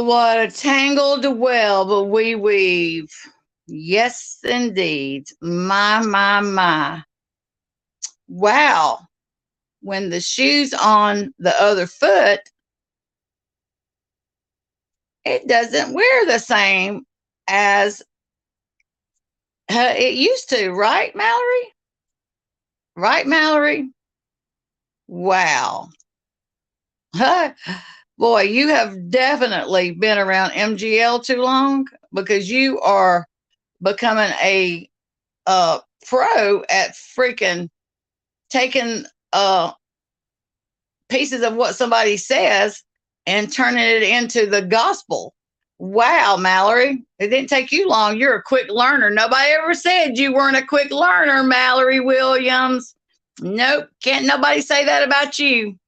what a tangled web we weave. Yes, indeed. My. Wow. When the shoe's on the other foot, it doesn't wear the same as it used to, right, Mallory? Right, Mallory? Wow. Boy, you have definitely been around MGL too long because you are becoming a pro at freaking taking pieces of what somebody says and turning it into the gospel. Wow, Mallory. It didn't take you long. You're a quick learner. Nobody ever said you weren't a quick learner, Mallory Williams. Nope. Can't nobody say that about you.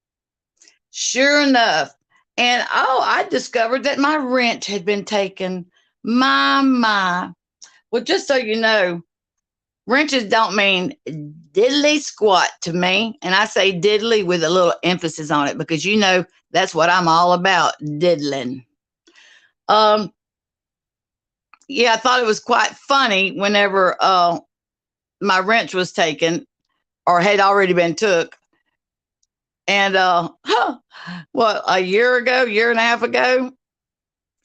Sure enough. And I discovered that my wrench had been taken. My. Well, just so you know, wrenches don't mean diddly squat to me. And I say diddly with a little emphasis on it because you know that's what I'm all about, diddling. Yeah, I thought it was quite funny whenever my wrench was taken or had already been took. And what, a year and a half ago,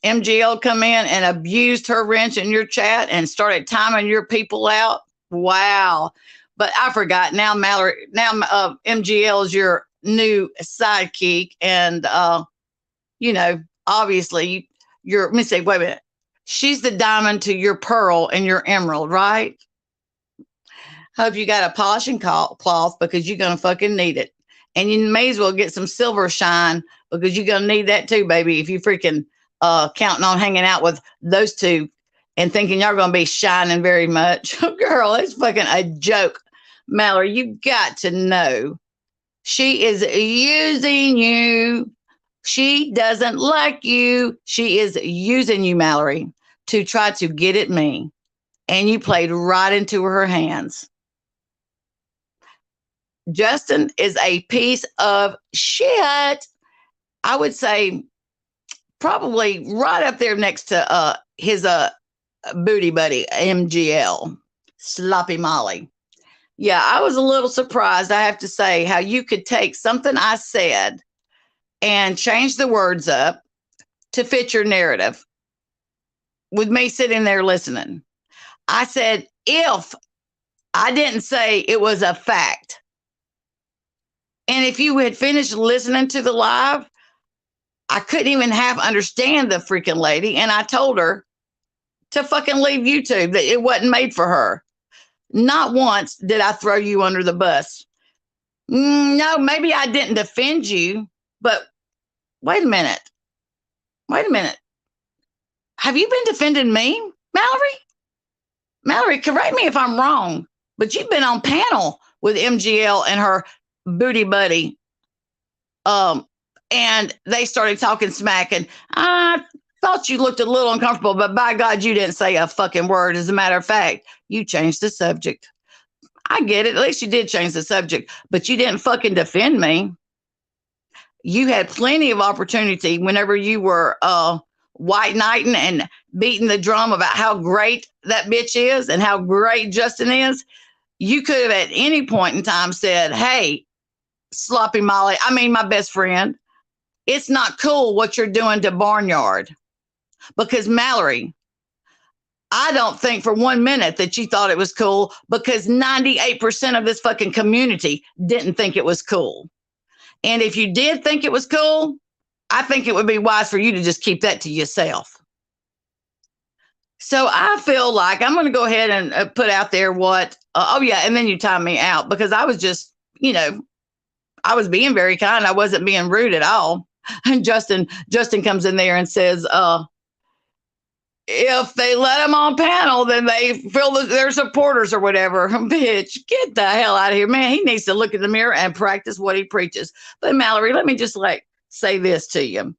MGL come in and abused her wrench in your chat and started timing your people out. Wow. But I forgot. Now Mallory, now MGL is your new sidekick. And, you know, obviously let me say, wait a minute. She's the diamond to your pearl and your emerald, right? Hope you got a polishing cloth because you're going to fucking need it. And you may as well get some silver shine because you're going to need that too, baby. If you freaking counting on hanging out with those two and thinking you're going to be shining very much. Girl, it's fucking a joke. Mallory, you got to know she is using you. She doesn't like you. She is using you, Mallory, to try to get at me. And you played right into her hands. Justin is a piece of shit. I would say probably right up there next to his booty buddy, MGL, Sloppy Molly. Yeah, I was a little surprised, I have to say, how you could take something I said and change the words up to fit your narrative with me sitting there listening. I said, if I didn't say it was a fact. And if you had finished listening to the live, I couldn't even half understand the freaking lady. And I told her to fucking leave YouTube, that it wasn't made for her. Not once did I throw you under the bus. No, maybe I didn't defend you, but wait a minute. Wait a minute. Have you been defending me, Mallory? Mallory, correct me if I'm wrong, but you've been on panel with MGL and her booty buddy. And they started talking smack, and I thought you looked a little uncomfortable, but by God, you didn't say a fucking word. As a matter of fact, you changed the subject. I get it. At least you did change the subject, but you didn't fucking defend me. You had plenty of opportunity whenever you were white knighting and beating the drum about how great that bitch is and how great Justin is. You could have at any point in time said, hey, Sloppy Molly, I mean, my best friend, it's not cool what you're doing to Barnyard. Because Mallory, I don't think for 1 minute that you thought it was cool, because 98% of this fucking community didn't think it was cool. And if you did think it was cool, I think it would be wise for you to just keep that to yourself. So I feel like I'm going to go ahead and put out there what, oh yeah, and then you time me out because I was just, you know, I was being very kind. I wasn't being rude at all. And Justin comes in there and says, if they let him on panel, then they feel that they're supporters or whatever. Bitch, get the hell out of here, man. He needs to look in the mirror and practice what he preaches. But Mallory, let me just say this to you.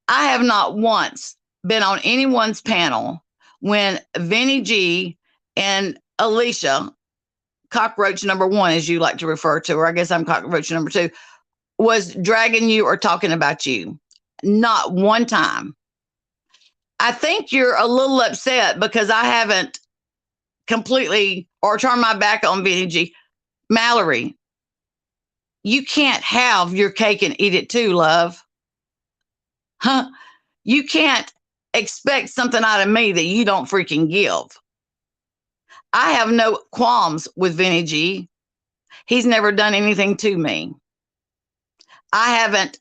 I have not once been on anyone's panel when Vinny G and Alicia, cockroach number one, as you like to refer to, or I guess I'm cockroach number two, was dragging you or talking about you. Not one time. I think you're a little upset because I haven't completely or turned my back on Benny G. Mallory, you can't have your cake and eat it too, love. Huh? You can't expect something out of me that you don't freaking give. I have no qualms with Vinny G. He's never done anything to me. I haven't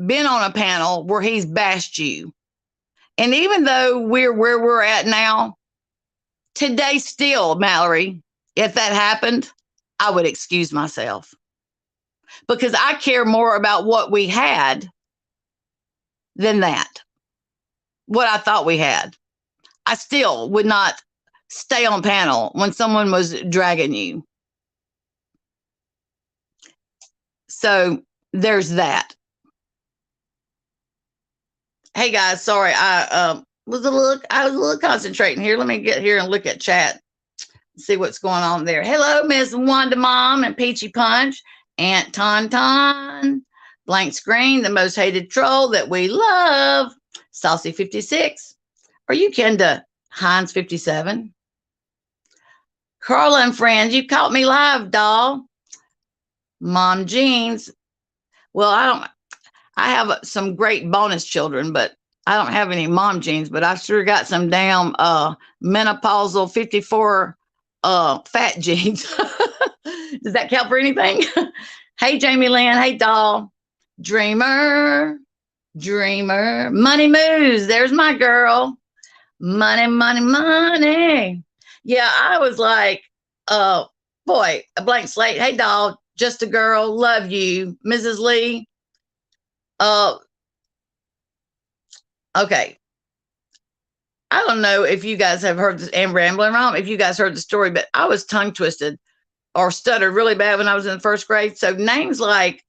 been on a panel where he's bashed you. And even though we're where we're at now, today still, Mallory, if that happened, I would excuse myself because I care more about what we had than that, what I thought we had. I still would not stay on panel when someone was dragging you. So there's that. Hey guys, sorry, I was a little concentrating here. Let me get here and look at chat, see what's going on there. Hello, Miss Wanda Mom and Peachy Punch, Aunt Ton, Blank Screen, the most hated troll that we love, Saucy 56. Are you kin to Heinz 57? Carla and friends, you caught me live, doll. Mom Jeans. Well, I have some great bonus children, but I don't have any mom jeans, but I sure got some damn menopausal 54 fat jeans. Does that count for anything? Hey, Jamie Lynn. Hey, doll. Dreamer. Money moves. There's my girl. Money. Yeah, I was like, boy, a blank slate. Hey, doll. Just a girl. Love you. Mrs. Lee. Okay. I don't know if you guys have heard this, and Rambling Rom, if you guys heard the story, but I was tongue twisted or stuttered really bad when I was in the first grade. So names like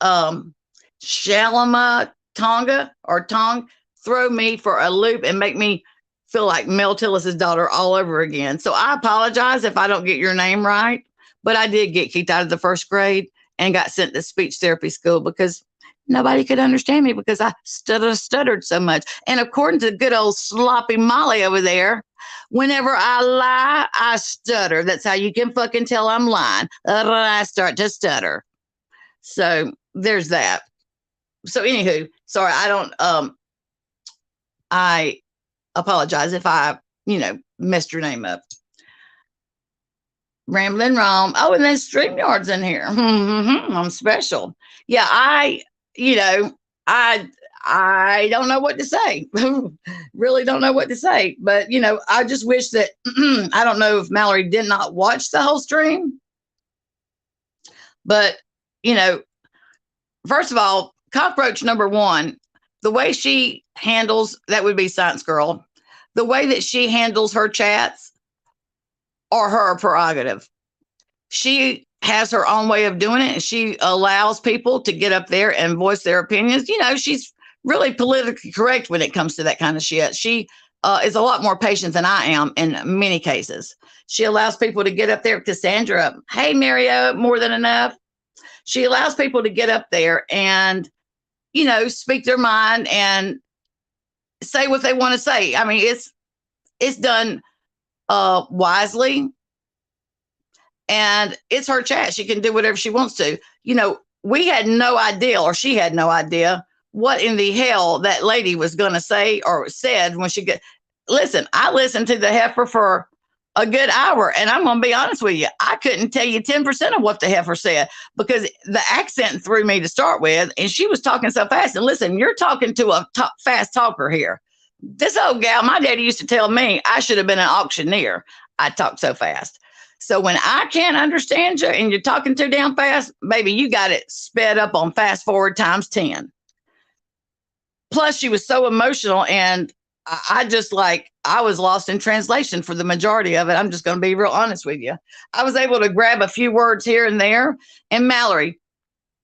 Shalama Tonga or Tong throw me for a loop and make me feel like Mel Tillis's daughter all over again. So I apologize if I don't get your name right, but I did get kicked out of the first grade and got sent to speech therapy school because nobody could understand me because I stuttered so much. And according to good old sloppy Molly over there, whenever I lie, I stutter. That's how you can fucking tell I'm lying. I start to stutter. So there's that. So anywho, sorry, I apologize if I, messed your name up. Rambling Rom. Oh, and then StreamYard's in here. I'm special. Yeah, you know, I don't know what to say. Really don't know what to say. But I just wish that I don't know if Mallory did not watch the whole stream. But first of all, cockroach number one, the way she handles that would be Science Girl. The way that she handles her chats are her prerogative. She has her own way of doing it, and she allows people to get up there and voice their opinions. She's really politically correct when it comes to that kind of shit. She is a lot more patient than I am in many cases. She allows people to get up there. Cassandra, hey, Mario, more than enough. She allows people to get up there and, speak their mind and say what they want to say. I mean, it's done wisely. And it's her chat. She can do whatever she wants to. We had no idea, or she had no idea, what in the hell that lady was going to say or said when she get. Listen, I listened to the heifer for a good hour, and I'm going to be honest with you. I couldn't tell you 10% of what the heifer said because the accent threw me to start with, and she was talking so fast. And listen, you're talking to a fast talker here. This old gal, my daddy used to tell me I should have been an auctioneer. I talk so fast. So when I can't understand you and you're talking too damn fast, baby, you got it sped up on fast forward times 10. Plus, she was so emotional, and I was lost in translation for the majority of it. I'm just going to be real honest with you. I was able to grab a few words here and there. And Mallory,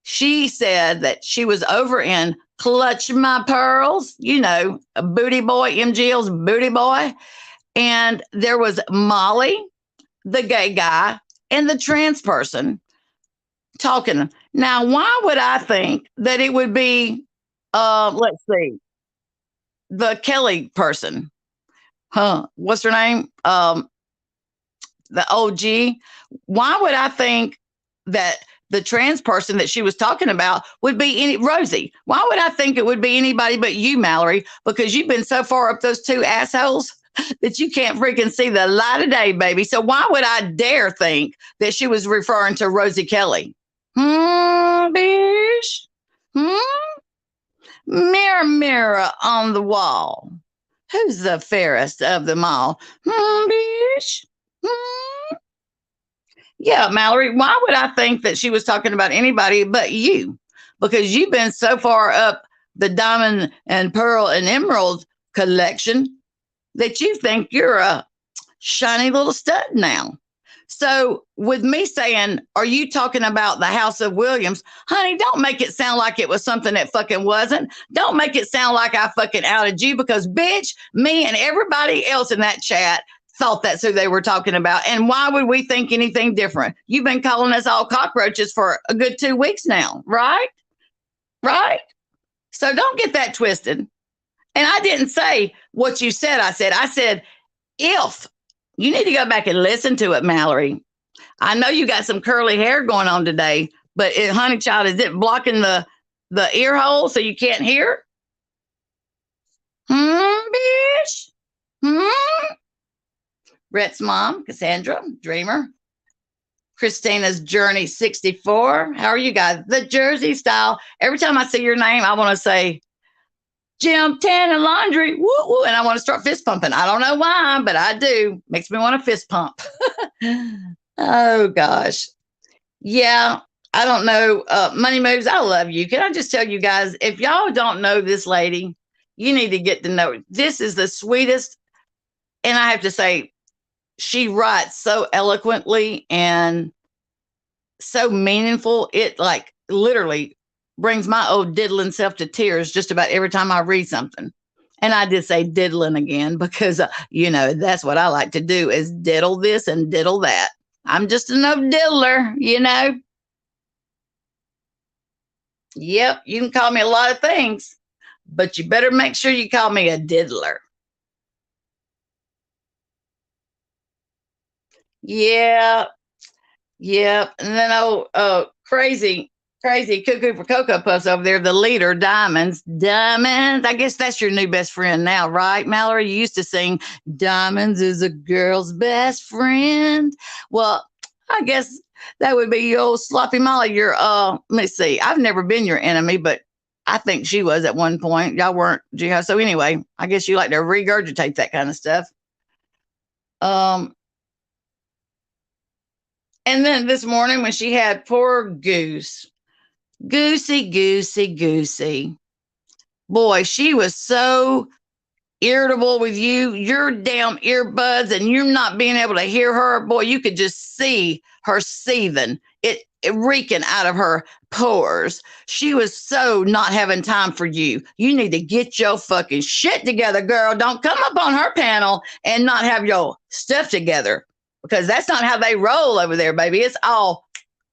she said that she was over in Clutch My Pearls, a booty boy, MGL's booty boy. And there was Molly, the gay guy, and the trans person talking. Now, why would I think that it would be, let's see. the Kelly person. Huh? What's her name? The OG. Why would I think that the trans person that she was talking about would be any Rosie? Why would I think it would be anybody but you, Mallory? Because you've been so far up those two assholes that you can't freaking see the light of day, baby. So why would I dare think that she was referring to Rosie Kelly? Bish? Hmm? Mirror, mirror on the wall. Who's the fairest of them all? Bish? Hmm? Yeah, Mallory, why would I think that she was talking about anybody but you? Because you've been so far up the diamond and pearl and emerald collection that you think you're a shiny little stud now. So, with me saying, are you talking about the House of Williams? Honey, don't make it sound like it was something that fucking wasn't. Don't make it sound like I fucking outed you because, bitch, me and everybody else in that chat thought that's who they were talking about. And why would we think anything different? You've been calling us all cockroaches for a good 2 weeks now, right? Right? So don't get that twisted. And I didn't say what you said. I said, if you need to go back and listen to it, Mallory. I know you got some curly hair going on today, but honey child, is it blocking the ear hole so you can't hear? Bish? Rhett's mom, Cassandra, Dreamer. Christina's Journey 64. How are you guys? The Jersey style. Every time I see your name, I want to say, Jim, tan, and laundry. Woo, woo, and I want to start fist pumping. I don't know why, but I do. Makes me want to fist pump. Oh, gosh. Yeah, I don't know. Money Moves, I love you. Can I just tell you guys, if y'all don't know this lady, you need to get to know her. This is the sweetest. And I have to say, she writes so eloquently and so meaningful. It like literally brings my old diddling self to tears just about every time I read something. And I did say diddling again because, that's what I like to do is diddle this and diddle that. I'm just an old diddler, Yep, you can call me a lot of things, but you better make sure you call me a diddler. Yeah, yeah. And then crazy cuckoo for Cocoa Puffs over there, the leader, Diamonds. Diamonds. I guess that's your new best friend now, right, Mallory? You used to sing Diamonds is a girl's best friend. Well, I guess that would be your old sloppy Molly. Let me see. I've never been your enemy, but I think she was at one point. Y'all weren't. So anyway, I guess you like to regurgitate that kind of stuff. Um, and then this morning when she had poor Goose, Goosey, Goosey, Goosey. Boy, she was so irritable with you, your damn earbuds, and you not being able to hear her. Boy, you could just see her seething, it reeking out of her pores. She was so not having time for you. You need to get your fucking shit together, girl. Don't come up on her panel and not have your stuff together because that's not how they roll over there, baby. It's all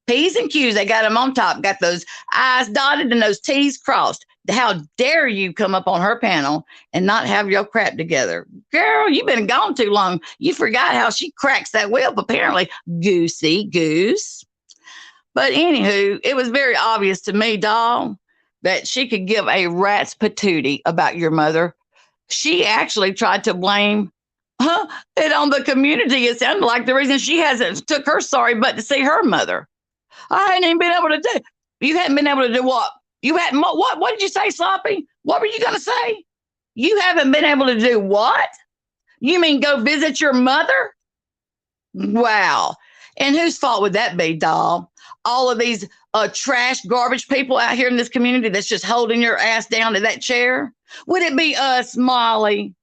P's and Q's. They got them on top, got those I's dotted and those T's crossed. How dare you come up on her panel and not have your crap together? Girl, you've been gone too long. You forgot how she cracks that whip, apparently. Goosey Goose. But anywho, it was very obvious to me, doll, that she could give a rat's patootie about your mother. She actually tried to blame it on the community. It sounded like the reason she hasn't took her sorry butt to see her mother. I hadn't even been able to do. You hadn't been able to do what? You hadn't. What did you say, Sloppy? What were you going to say? You haven't been able to do what? You mean go visit your mother? Wow. And whose fault would that be, doll? All of these trash, garbage people out here in this community that's just holding your ass down to that chair? Would it be us, Molly?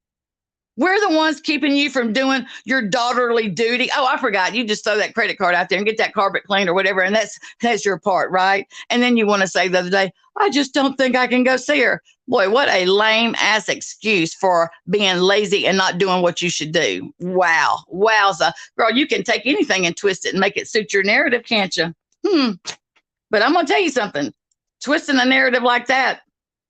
We're the ones keeping you from doing your daughterly duty. Oh, I forgot. You just throw that credit card out there and get that carpet cleaned or whatever. And that's your part, right? And then you want to say the other day, I just don't think I can go see her. Boy, what a lame ass excuse for being lazy and not doing what you should do. Wow. Wowza. Girl, you can take anything and twist it and make it suit your narrative, can't you? But I'm going to tell you something. Twisting a narrative like that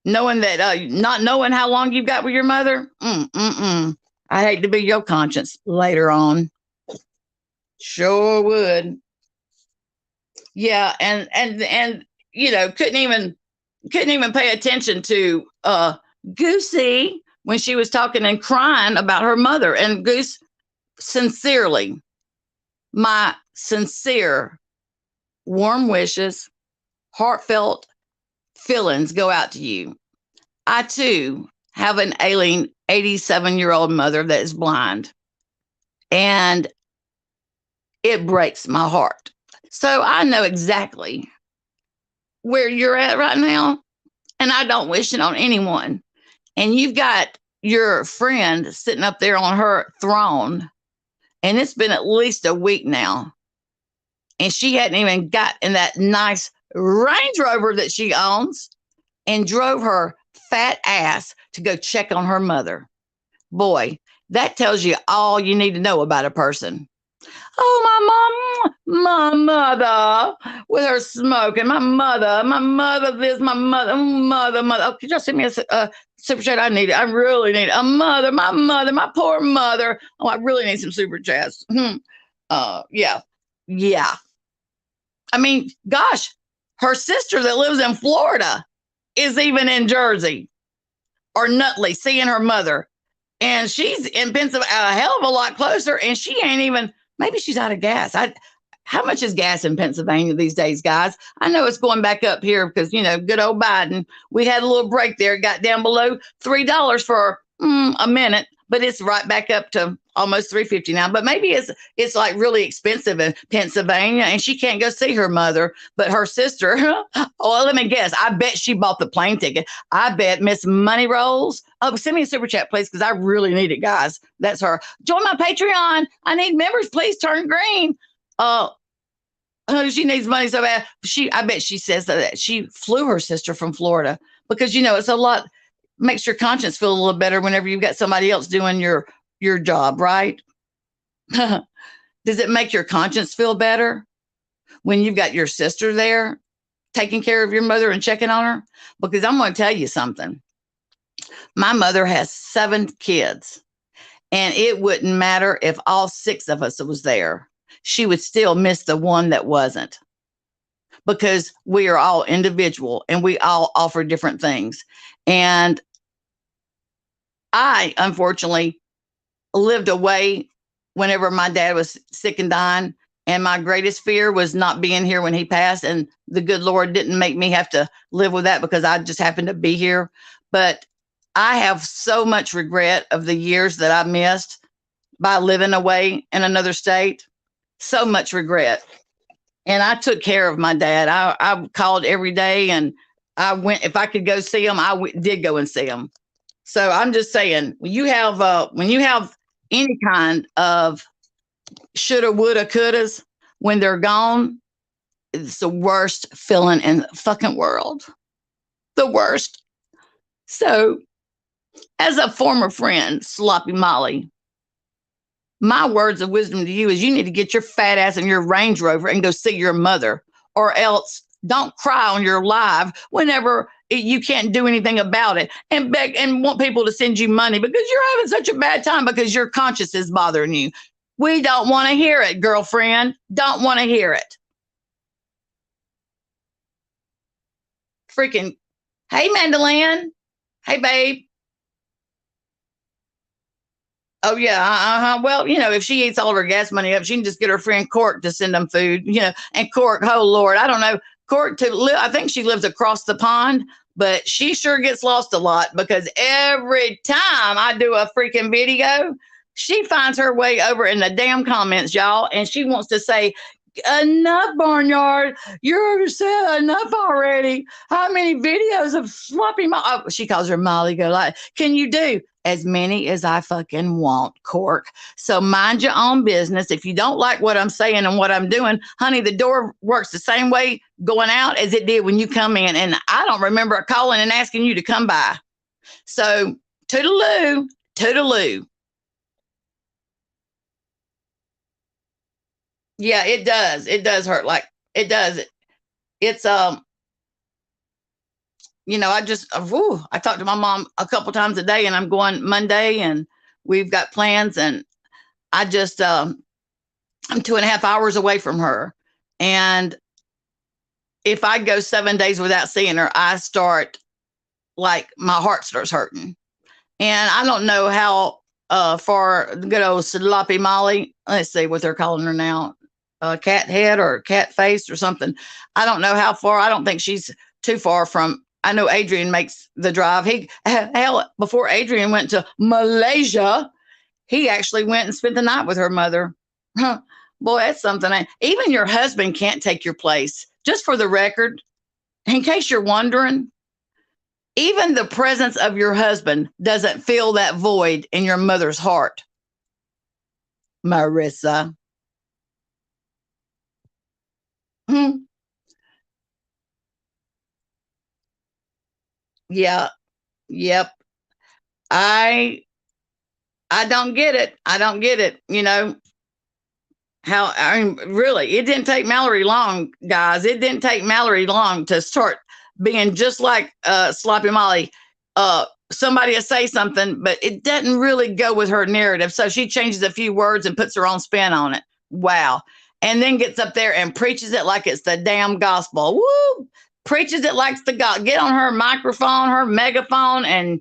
knowing that, not knowing how long you've got with your mother. I hate to be your conscience later on. Sure would. Yeah, and couldn't even pay attention to Goosey when she was talking and crying about her mother. And Goose, sincerely, my sincere warm wishes, heartfelt feelings go out to you. I too have an ailing 87-year-old mother that is blind, and it breaks my heart. So I know exactly where you're at right now, and I don't wish it on anyone. And you've got your friend sitting up there on her throne, and it's been at least a week now, and she hadn't even got in that nice Range Rover that she owns and drove her fat ass to go check on her mother. Boy, that tells you all you need to know about a person. Oh, my mother with her smoking. My mother this, my mother. Oh, could y'all send me a super chat? I need it. I really need it. A mother, my poor mother. Oh, I really need some super chats. Yeah, yeah. I mean, gosh, her sister that lives in Florida is even in Jersey or Nutley seeing her mother. And she's in Pennsylvania a hell of a lot closer, and she ain't even, maybe she's out of gas. How much is gas in Pennsylvania these days, guys? I know it's going back up here because, good old Biden, we had a little break there, got down below $3 for a minute, but it's right back up to almost 3.50 now. But maybe it's like really expensive in Pennsylvania, and she can't go see her mother, but her sister, well, let me guess, I bet she bought the plane ticket. I bet Miss Money Rolls. Oh, send me a super chat, please, because I really need it, guys. That's her. Join my Patreon. I need members. Please turn green. Oh, she needs money so bad. I bet she says that she flew her sister from Florida because it's a lot, makes your conscience feel a little better whenever you've got somebody else doing your job, right? Does it make your conscience feel better when you've got your sister there taking care of your mother and checking on her? Because I'm going to tell you something. My mother has 7 kids, and it wouldn't matter if all 6 of us was there. She would still miss the one that wasn't, because we are all individual and we all offer different things. And I, unfortunately, lived away whenever my dad was sick and dying. And my greatest fear was not being here when he passed. And the good Lord didn't make me have to live with that because I just happened to be here. But I have so much regret of the years that I missed by living away in another state. So much regret. And I took care of my dad. I called every day, and I went, if I could go see him, did go and see him. So I'm just saying, when you have any kind of shoulda, woulda, couldas, when they're gone, it's the worst feeling in the fucking world. The worst. So, as a former friend, Sloppy Molly, my words of wisdom to you is you need to get your fat ass in your Range Rover and go see your mother, or else don't cry on your live whenever you can't do anything about it and beg and want people to send you money because you're having such a bad time because your conscience is bothering you. We don't want to hear it, girlfriend. Don't want to hear it. Freaking, hey, Mandolin. Hey, babe. Oh yeah, well, if she eats all of her gas money up, she can just get her friend Cork to send them food. And Cork, oh Lord, I don't know, Cork to live. I think she lives across the pond, but she sure gets lost a lot because every time I do a freaking video, she finds her way over in the damn comments, y'all, and she wants to say, "Enough, Barnyard. You're said enough already. How many videos of sloppy Molly?" Oh, she calls her Molly. Go like, can you do as many as I fucking want, Cork? So mind your own business. If you don't like what I'm saying and what I'm doing, honey, the door works the same way going out as it did when you come in. And I don't remember calling and asking you to come by. So toodaloo, toodaloo. Yeah, it does. It does hurt. Like it does. It's I talk to my mom a couple times a day, and I'm going Monday, and we've got plans, and I just, I'm 2.5 hours away from her. And if I go 7 days without seeing her, I start like my heart starts hurting. And I don't know how far good old Sloppy Molly, let's see what they're calling her now, cat head or cat face or something. I don't know how far. I don't think she's too far from. I know Adrian makes the drive. Hell, before Adrian went to Malaysia, he actually went and spent the night with her mother. Boy, that's something. Even your husband can't take your place. Just for the record, in case you're wondering, even the presence of your husband doesn't fill that void in your mother's heart. Marissa. Hmm. Yeah. Yep. I I don't get it. I don't get it. How, I mean, really, it didn't take Mallory long, guys. It didn't take Mallory long to start being just like Sloppy Molly. Somebody will say something, but it doesn't really go with her narrative. So she changes a few words and puts her own spin on it. Wow. And then gets up there and preaches it like it's the damn gospel. Woo! Preaches it like it's the God. Get on her microphone, her megaphone, and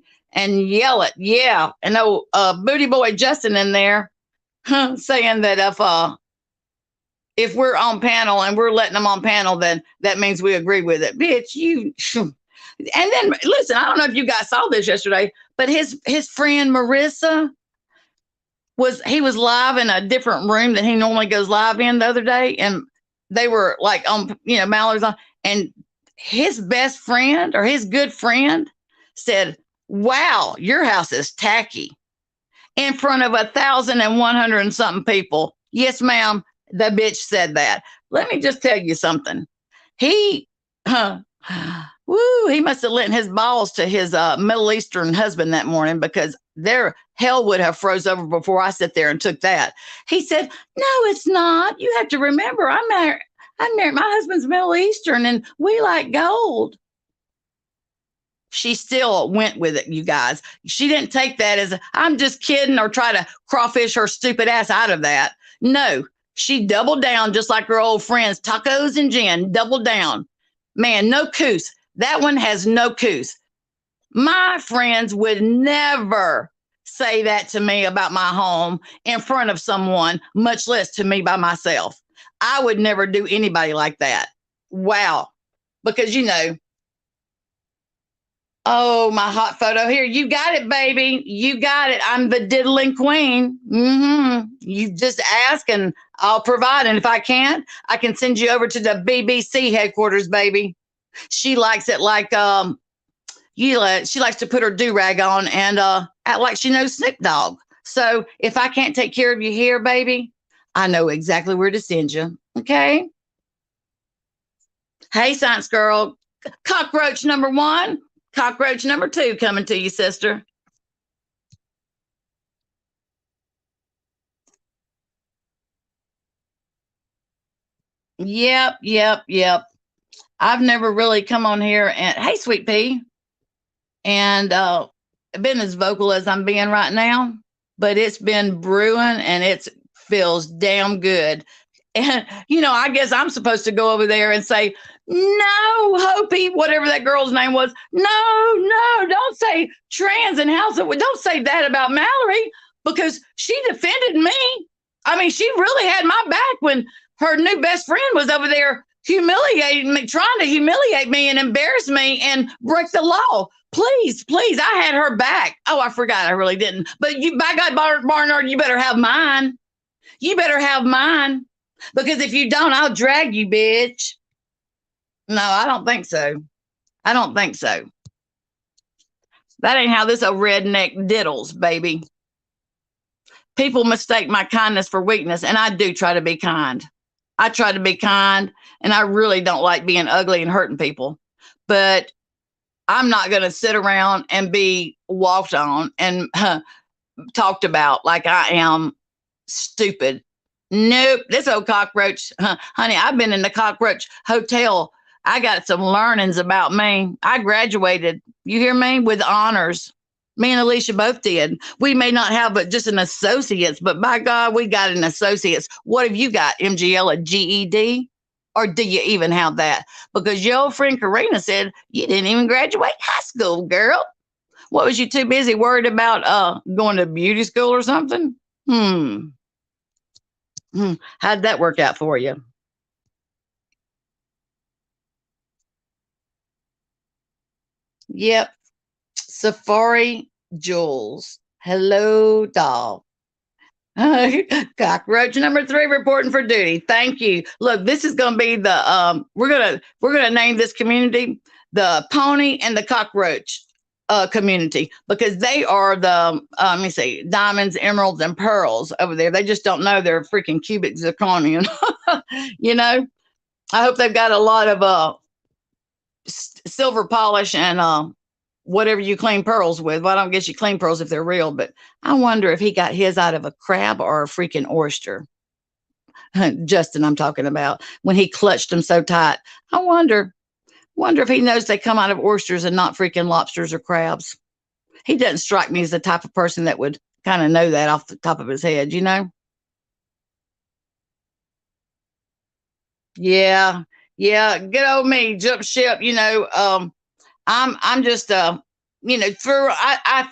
yell it. Yeah. And no booty boy Justin in there saying that if we're on panel and we're letting them on panel, then that means we agree with it. Bitch, you. And then listen, I don't know if you guys saw this yesterday, but his friend Marissa was live in a different room than he normally goes live in the other day, and they were like on Mallory's on, and his best friend or his good friend said, "Wow, your house is tacky," in front of 1,100 and something people. Yes, ma'am. The bitch said that. Let me just tell you something. He, he must have lent his balls to his Middle Eastern husband that morning, because their hell would have froze over before I sat there and took that. He said, "No, it's not. You have to remember, I'm married. My husband's Middle Eastern, and we like gold." She still went with it, you guys. She didn't take that as I'm just kidding or try to crawfish her stupid ass out of that. No, she doubled down just like her old friends, tacos and gin, doubled down. Man, no coos. That one has no coos. My friends would never say that to me about my home in front of someone, much less to me by myself. I would never do anybody like that. Wow. Because, oh, my hot photo here. You got it, baby. You got it. I'm the diddling queen. You just ask and I'll provide. And if I can't, I can send you over to the BBC headquarters, baby. She likes it like she likes to put her do-rag on and act like she knows Snoop Dogg. So if I can't take care of you here, baby, I know exactly where to send you. Okay? Hey, science girl. Cockroach number 1. Cockroach number 2 coming to you, sister. Yep. I've never really come on here and, hey, sweet pea, and been as vocal as I'm being right now, but it's been brewing and it feels damn good. And, I guess I'm supposed to go over there and say, "No, Hopi," whatever that girl's name was. No, don't say trans and house. Don't say that about Mallory, because she defended me. I mean, she really had my back when her new best friend was over there humiliating me, trying to humiliate me and embarrass me and break the law. Please, I had her back. Oh, I forgot. I really didn't. But you, by God, Barnyard, you better have mine. You better have mine. Because if you don't, I'll drag you, bitch. No, I don't think so. I don't think so. That ain't how this old redneck diddles, baby. People mistake my kindness for weakness, and I do try to be kind. I try to be kind, and I really don't like being ugly and hurting people. But I'm not going to sit around and be walked on and talked about like I am stupid. Nope. This old cockroach, honey, I've been in the cockroach hotel I got some learnings about me. I graduated, you hear me, with honors. Me and Alicia both did. We may not have but just an associate's, but by God, we got an associate's. What have you got, MGL, a GED? Or do you even have that? Because your old friend Karina said you didn't even graduate high school, girl. What, was you too busy worried about going to beauty school or something? How'd that work out for you? Yep. Safari Jules. Hello, doll. Cockroach number 3 reporting for duty. Thank you. Look, this is going to be the we're gonna name this community the pony and the cockroach community, because they are the let me see, diamonds, emeralds, and pearls over there. They just don't know they're freaking cubic zirconium. You know, I hope they've got a lot of silver polish and whatever you clean pearls with. Well, I don't guess you clean pearls if they're real, but I wonder if he got his out of a crab or a freaking oyster. Justin, I'm talking about, when he clutched them so tight. I wonder if he knows they come out of oysters and not freaking lobsters or crabs. He doesn't strike me as the type of person that would kind of know that off the top of his head, you know? Yeah. Yeah. Good old me, jump ship, you know. I'm just I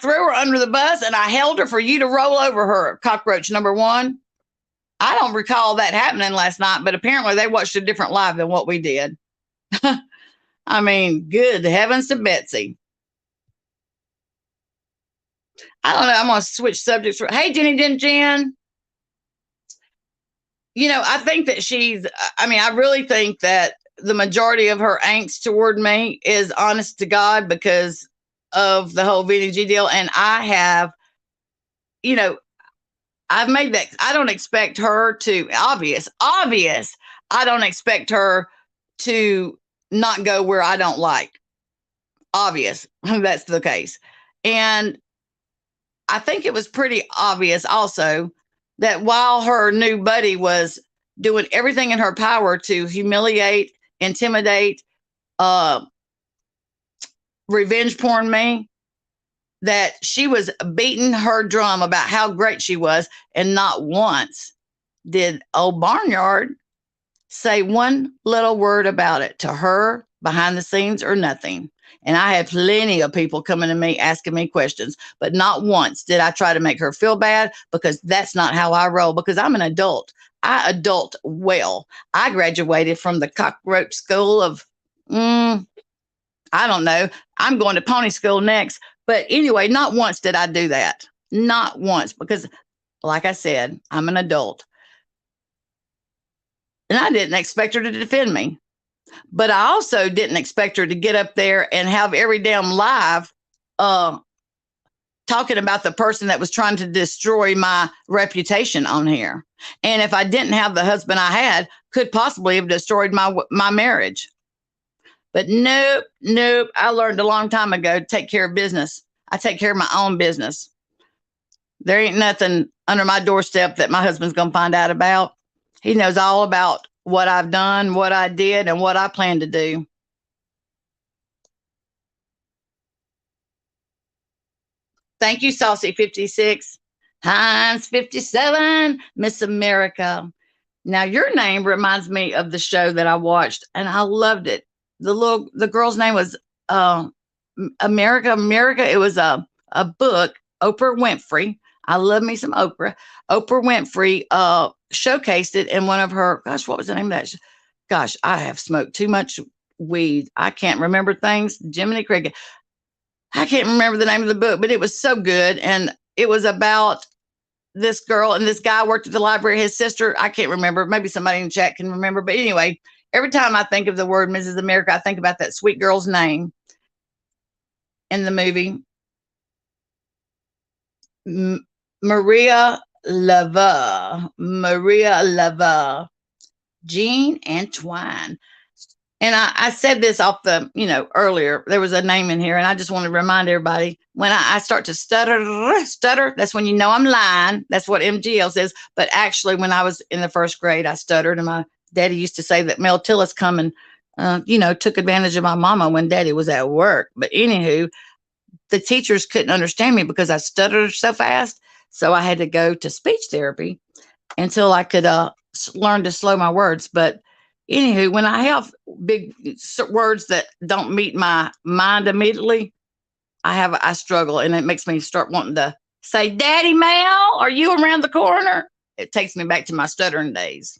threw her under the bus and I held her for you to roll over her, cockroach number 1. I don't recall that happening last night, but apparently they watched a different live than what we did. I mean, good heavens to Betsy. I don't know. I'm gonna switch subjects. Hey, Jenny Jen. You know, I think that I really think that the majority of her angst toward me is honest to God because of the whole Vinny G deal. And I have, you know, I've made that. I don't expect her to, obvious. I don't expect her to not go where I don't like. Obvious. That's the case. And I think it was pretty obvious also that while her new buddy was doing everything in her power to humiliate, intimidate, uh, revenge porn me, that she was beating her drum about how great she was, and not once did old Barnyard say one little word about it to her behind the scenes or nothing. And I had plenty of people coming to me asking me questions, but not once did I try to make her feel bad, because that's not how I roll, because I'm an adult. I adult well. I graduated from the cockroach school of, I don't know. I'm going to pony school next. But anyway, not once did I do that. Not once, because like I said, I'm an adult. And I didn't expect her to defend me. But I also didn't expect her to get up there and have every damn live talking about the person that was trying to destroy my reputation on here. And if I didn't have the husband I had, could possibly have destroyed my marriage. But nope. I learned a long time ago to take care of business. I take care of my own business. There ain't nothing under my doorstep that my husband's going to find out about. He knows all about what I've done, what I did, and what I plan to do. Thank you, Saucy 56. Heinz 57, Miss America. Now, your name reminds me of the show that I watched, and I loved it. The girl's name was America. It was a book. Oprah Winfrey. I love me some Oprah. Oprah Winfrey showcased it in one of her. Gosh, what was the name of that? Gosh, I have smoked too much weed. I can't remember things. Jiminy Cricket. I can't remember the name of the book, but it was so good, and it was about this girl and this guy worked at the library. His sister, I can't remember. Maybe somebody in the chat can remember. But anyway, every time I think of the word Mrs. America, I think about that sweet girl's name in the movie. Maria Lava, Jean Antoine. And I said this off the, earlier, there was a name in here, and I just want to remind everybody, when I start to stutter, that's when you know I'm lying. That's what MGL says. But actually, when I was in the first grade, I stuttered, and my daddy used to say that Mel Tillis come and took advantage of my mama when daddy was at work. But anywho, the teachers couldn't understand me because I stuttered so fast. So I had to go to speech therapy until I could learn to slow my words. But anywho, when I have big words that don't meet my mind immediately, I struggle, and it makes me start wanting to say, "Daddy Mel, are you around the corner?" It takes me back to my stuttering days.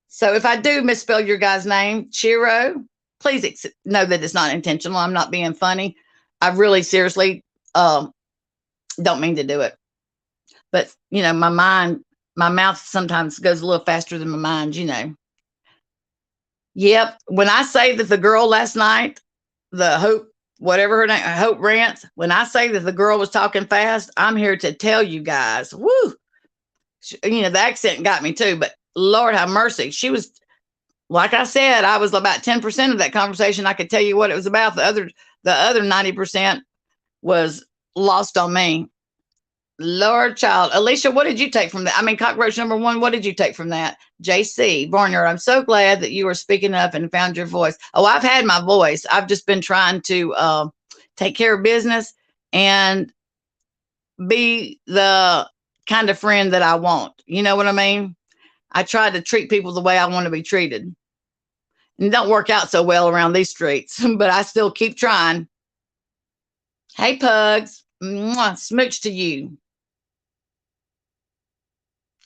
So if I do misspell your guy's name, Chiro, please know that it's not intentional. I'm not being funny. I really seriously don't mean to do it. But, my mouth sometimes goes a little faster than my mind. Yep. When I say that the girl last night, the Hope, whatever her name, Hope Rance, when I say that the girl was talking fast, I'm here to tell you guys, woo, the accent got me too, but Lord have mercy. She was, like I said, I was about 10% of that conversation. I could tell you what it was about. The other 90% was lost on me. Lord child. Alicia, what did you take from that? I mean, cockroach number one, what did you take from that? JC, Barnyard, I'm so glad that you are speaking up and found your voice. Oh, I've had my voice. I've just been trying to take care of business and be the kind of friend that I want. You know what I mean? I try to treat people the way I want to be treated. And don't work out so well around these streets, but I still keep trying. Hey, pugs. Mwah, smooch to you.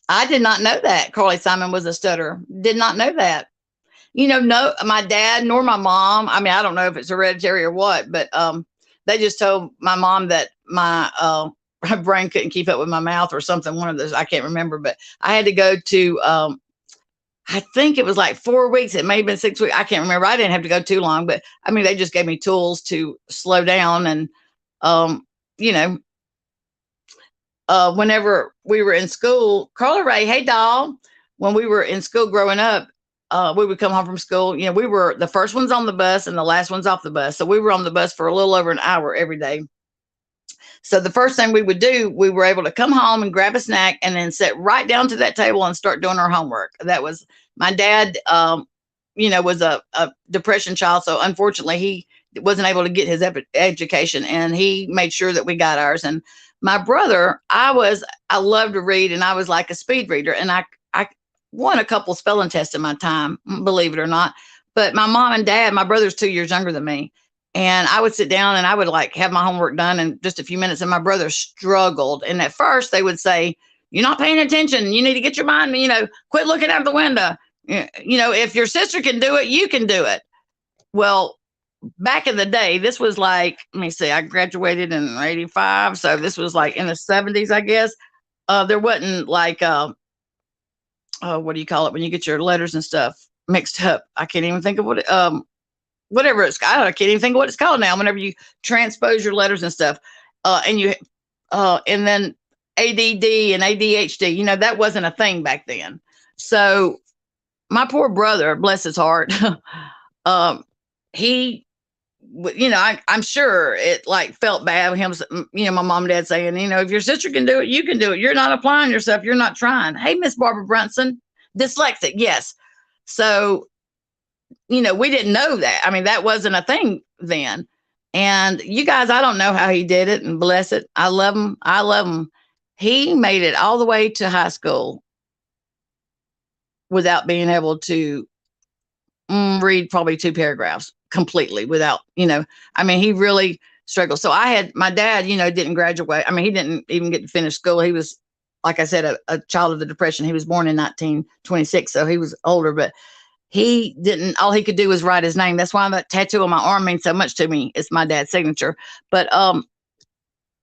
I did not know that Carly Simon was a stutterer. Did not know that. No, my dad nor my mom. I mean, I don't know if it's hereditary or what, but they just told my mom that my brain couldn't keep up with my mouth or something. One of those, I can't remember, but I had to go to. I think it was like 4 weeks. It may have been 6 weeks. I can't remember. I didn't have to go too long, but I mean, they just gave me tools to slow down and, you know, whenever we were in school, Carla Ray, hey doll, when we were in school growing up, we would come home from school. We were the first ones on the bus and the last ones off the bus. So we were on the bus for a little over an hour every day. So the first thing we would do, we were able to come home and grab a snack and then sit right down to that table and start doing our homework. That was my dad, was a depression child. So unfortunately, he wasn't able to get his education, and he made sure that we got ours. And my brother, I loved to read, and I was like a speed reader, and I won a couple spelling tests in my time, believe it or not. But my mom and dad, my brother's 2 years younger than me, and I would sit down and I would like have my homework done in just a few minutes. And my brother struggled. And at first they would say, "You're not paying attention. You need to get your mind, quit looking out the window. If your sister can do it, you can do it." Well, back in the day, this was like, let me see, I graduated in 85. So this was like in the 70s, I guess. There wasn't like, what do you call it when you get your letters and stuff mixed up? I can't even think of what whatever it's, I can't even think of what it's called now. Whenever you transpose your letters and stuff, and then ADD and ADHD, that wasn't a thing back then. So my poor brother, bless his heart, he, I'm sure it like felt bad with him, my mom and dad saying, if your sister can do it, you can do it. You're not applying yourself. You're not trying. Hey, Miss Barbara Brunson, dyslexic. Yes. So, we didn't know that. I mean, that wasn't a thing then. And you guys, I don't know how he did it, and bless it. I love him. I love him. He made it all the way to high school without being able to read probably 2 paragraphs completely without, he really struggled. So I had my dad, didn't graduate. I mean, he didn't even get to finish school. He was, like I said, a child of the Depression. He was born in 1926, so he was older, but he didn't, all he could do was write his name. That's why that tattoo on my arm means so much to me. It's my dad's signature. But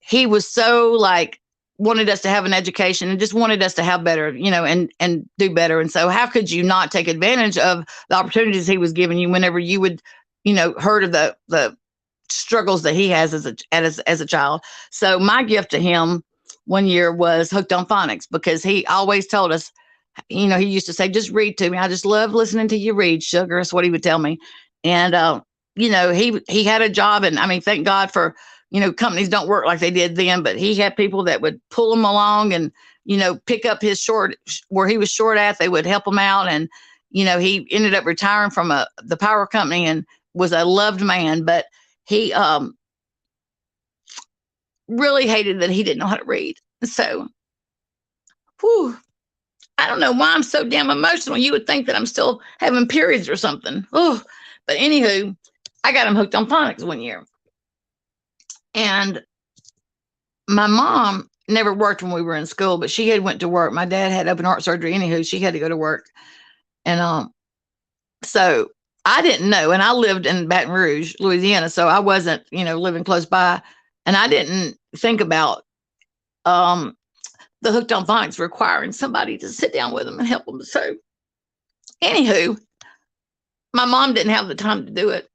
he was so like, wanted us to have an education and just wanted us to have better, and do better. And so how could you not take advantage of the opportunities he was giving you whenever you would, heard of the struggles that he has as a child. So my gift to him one year was Hooked on Phonics, because he always told us, he used to say, "Just read to me. I just love listening to you read, sugar." That's what he would tell me. And, he had a job, and I mean, thank God for, companies don't work like they did then, but he had people that would pull him along and, pick up his short where he was short at. They would help him out. And he ended up retiring from the power company and was a loved man, but he really hated that he didn't know how to read. So, whew, I don't know why I'm so damn emotional. You would think that I'm still having periods or something. Oh, but anywho, I got him hooked on phonics one year. And my mom never worked when we were in school, but she had went to work. My dad had open heart surgery. Anywho, she had to go to work. And so I didn't know. And I lived in Baton Rouge, Louisiana. So I wasn't, living close by. And I didn't think about the hooked on phonics requiring somebody to sit down with them and help them. So anywho, my mom didn't have the time to do it.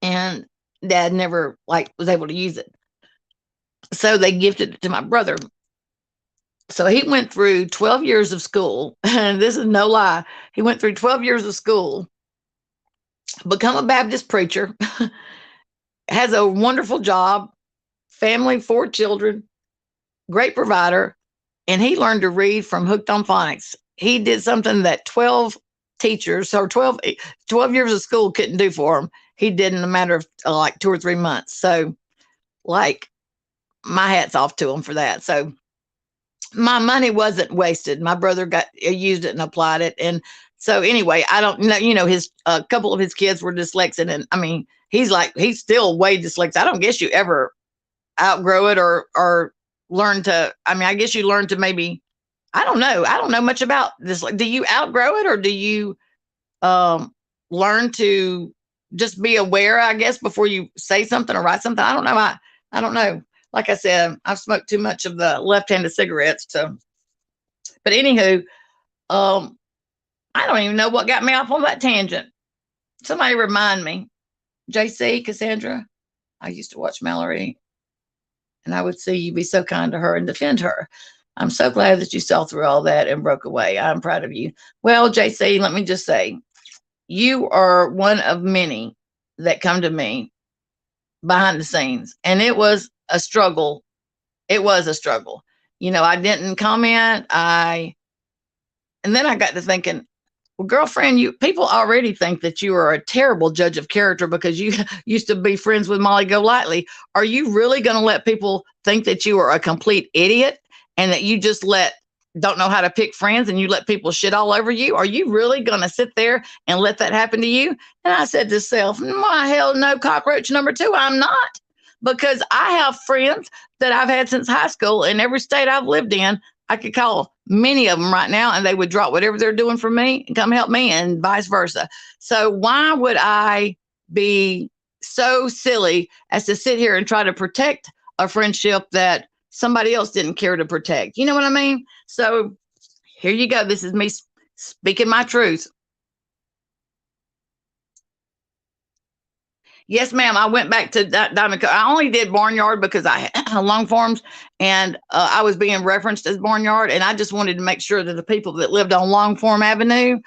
And dad never was able to use it. So they gifted it to my brother. So he went through 12 years of school, and this is no lie. He went through 12 years of school, become a Baptist preacher, has a wonderful job, family, 4 children, great provider, and he learned to read from Hooked on Phonics. He did something that 12 teachers or 12 years of school couldn't do for him. He did in a matter of 2 or 3 months. So my hat's off to him for that. So my money wasn't wasted. My brother used it and applied it. And so anyway, I don't know, his a couple of his kids were dyslexic, and I mean, he's still way dyslexic. I don't guess you ever outgrow it or learn to, I guess you learn to maybe, I don't know much about this. Do you outgrow it, or do you learn to just be aware, I guess, before you say something or write something? I don't know. I don't know. Like I said, I've smoked too much of the left-handed cigarettes. But anywho, I don't even know what got me off on that tangent. Somebody remind me. JC, Cassandra, I used to watch Mallory, and I would see you be so kind to her and defend her. I'm so glad that you saw through all that and broke away. I'm proud of you. Well, JC, let me just say, you are one of many that come to me behind the scenes, and it was a struggle. It was a struggle. I didn't comment. And then I got to thinking, well, girlfriend, people already think that you are a terrible judge of character because you used to be friends with Molly Golightly. Are you really going to let people think that you are a complete idiot and that you just don't know how to pick friends and you let people shit all over you? Are you really going to sit there and let that happen to you? And I said to myself, my hell no, cockroach number 2, I'm not. Because I have friends that I've had since high school in every state I've lived in. I could call many of them right now, and they would drop whatever they're doing for me and come help me, and vice versa. So why would I be so silly as to sit here and try to protect a friendship that somebody else didn't care to protect? You know what I mean? So here you go. This is me speaking my truth. Yes, ma'am. I went back to Diamond Co. I only did Barnyard because I had long forms, and I was being referenced as Barnyard, and I just wanted to make sure that the people that lived on Long Form Avenue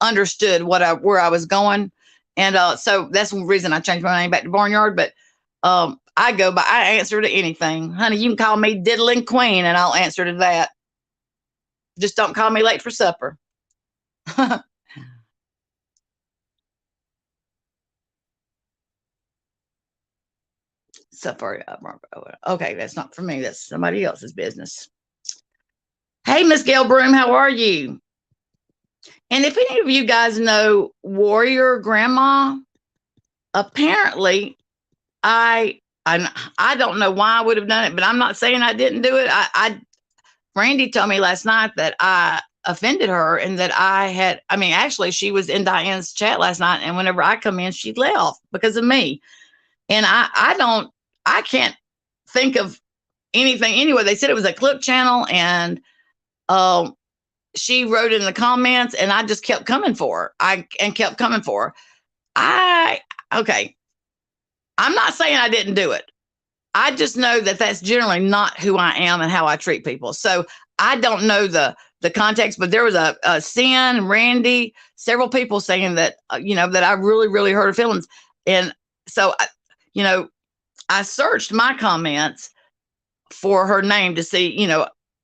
understood where I was going, and so that's one reason I changed my name back to Barnyard. But I answer to anything, honey. You can call me Diddling Queen, and I'll answer to that. Just don't call me late for supper. Supper. Okay, that's not for me. That's somebody else's business. Hey, Miss Gail Broom, how are you? And if any of you guys know Warrior Grandma, apparently I don't know why I would have done it, but I'm not saying I didn't do it. Randy told me last night that I offended her and that actually she was in Diane's chat last night, and whenever I come in, she left because of me. And I can't think of anything. Anyway, they said it was a clip channel, and she wrote in the comments, and I just kept coming for her. Kept coming for her. Okay. I'm not saying I didn't do it. I just know that that's generally not who I am and how I treat people. So I don't know the context, but there was a Sin, Randy, several people saying that, that I really, really hurt her feelings. And so, I searched my comments for her name to see,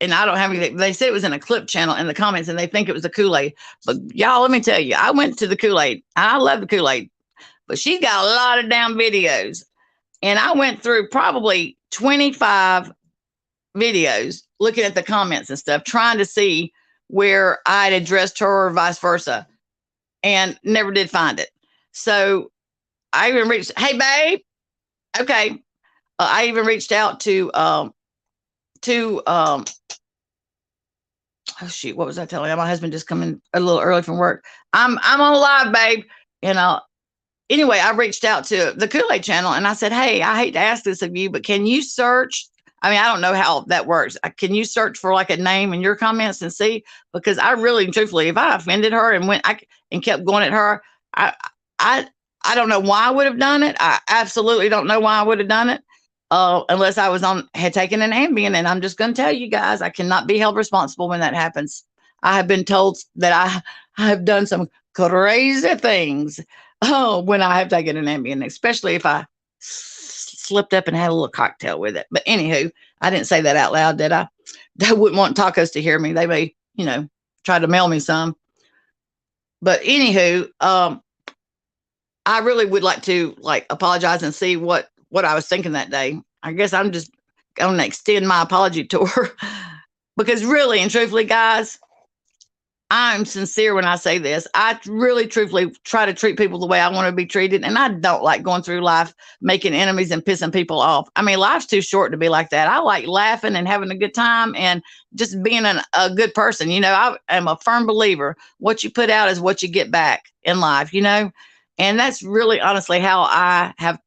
and I don't have anything. They said it was in a clip channel in the comments, and they think it was the Kool-Aid. But y'all, let me tell you, I went to the Kool-Aid. I love the Kool-Aid, but she's got a lot of damn videos. And I went through probably 25 videos looking at the comments and stuff, trying to see where I'd addressed her or vice versa, and never did find it. So I even reached, hey, babe. Okay. I even reached out to oh shoot, what was I telling you? My husband just coming a little early from work. I'm on live, babe. You know, anyway, I reached out to the Kool-Aid channel and I said, hey, I hate to ask this of you, but can you search? I mean, I don't know how that works. Can you search for like a name in your comments and see? Because I really, truthfully, if I offended her and and kept going at her, I, I, I don't know why I would have done it. I absolutely don't know why I would have done it. Unless I had taken an Ambien, and I'm just going to tell you guys, I cannot be held responsible when that happens. I have been told that I have done some crazy things. Oh, when I have taken an Ambien, especially if I slipped up and had a little cocktail with it. But anywho, I didn't say that out loud, did I? They wouldn't want tacos to hear me. They may, try to mail me some. But anywho, I really would like to apologize and see what I was thinking that day. I guess I'm just going to extend my apology to her because really and truthfully, guys, I'm sincere when I say this. I really truthfully try to treat people the way I want to be treated. And I don't like going through life making enemies and pissing people off. I mean, life's too short to be like that. I like laughing and having a good time and just being a good person. I am a firm believer. What you put out is what you get back in life, and that's really honestly how I have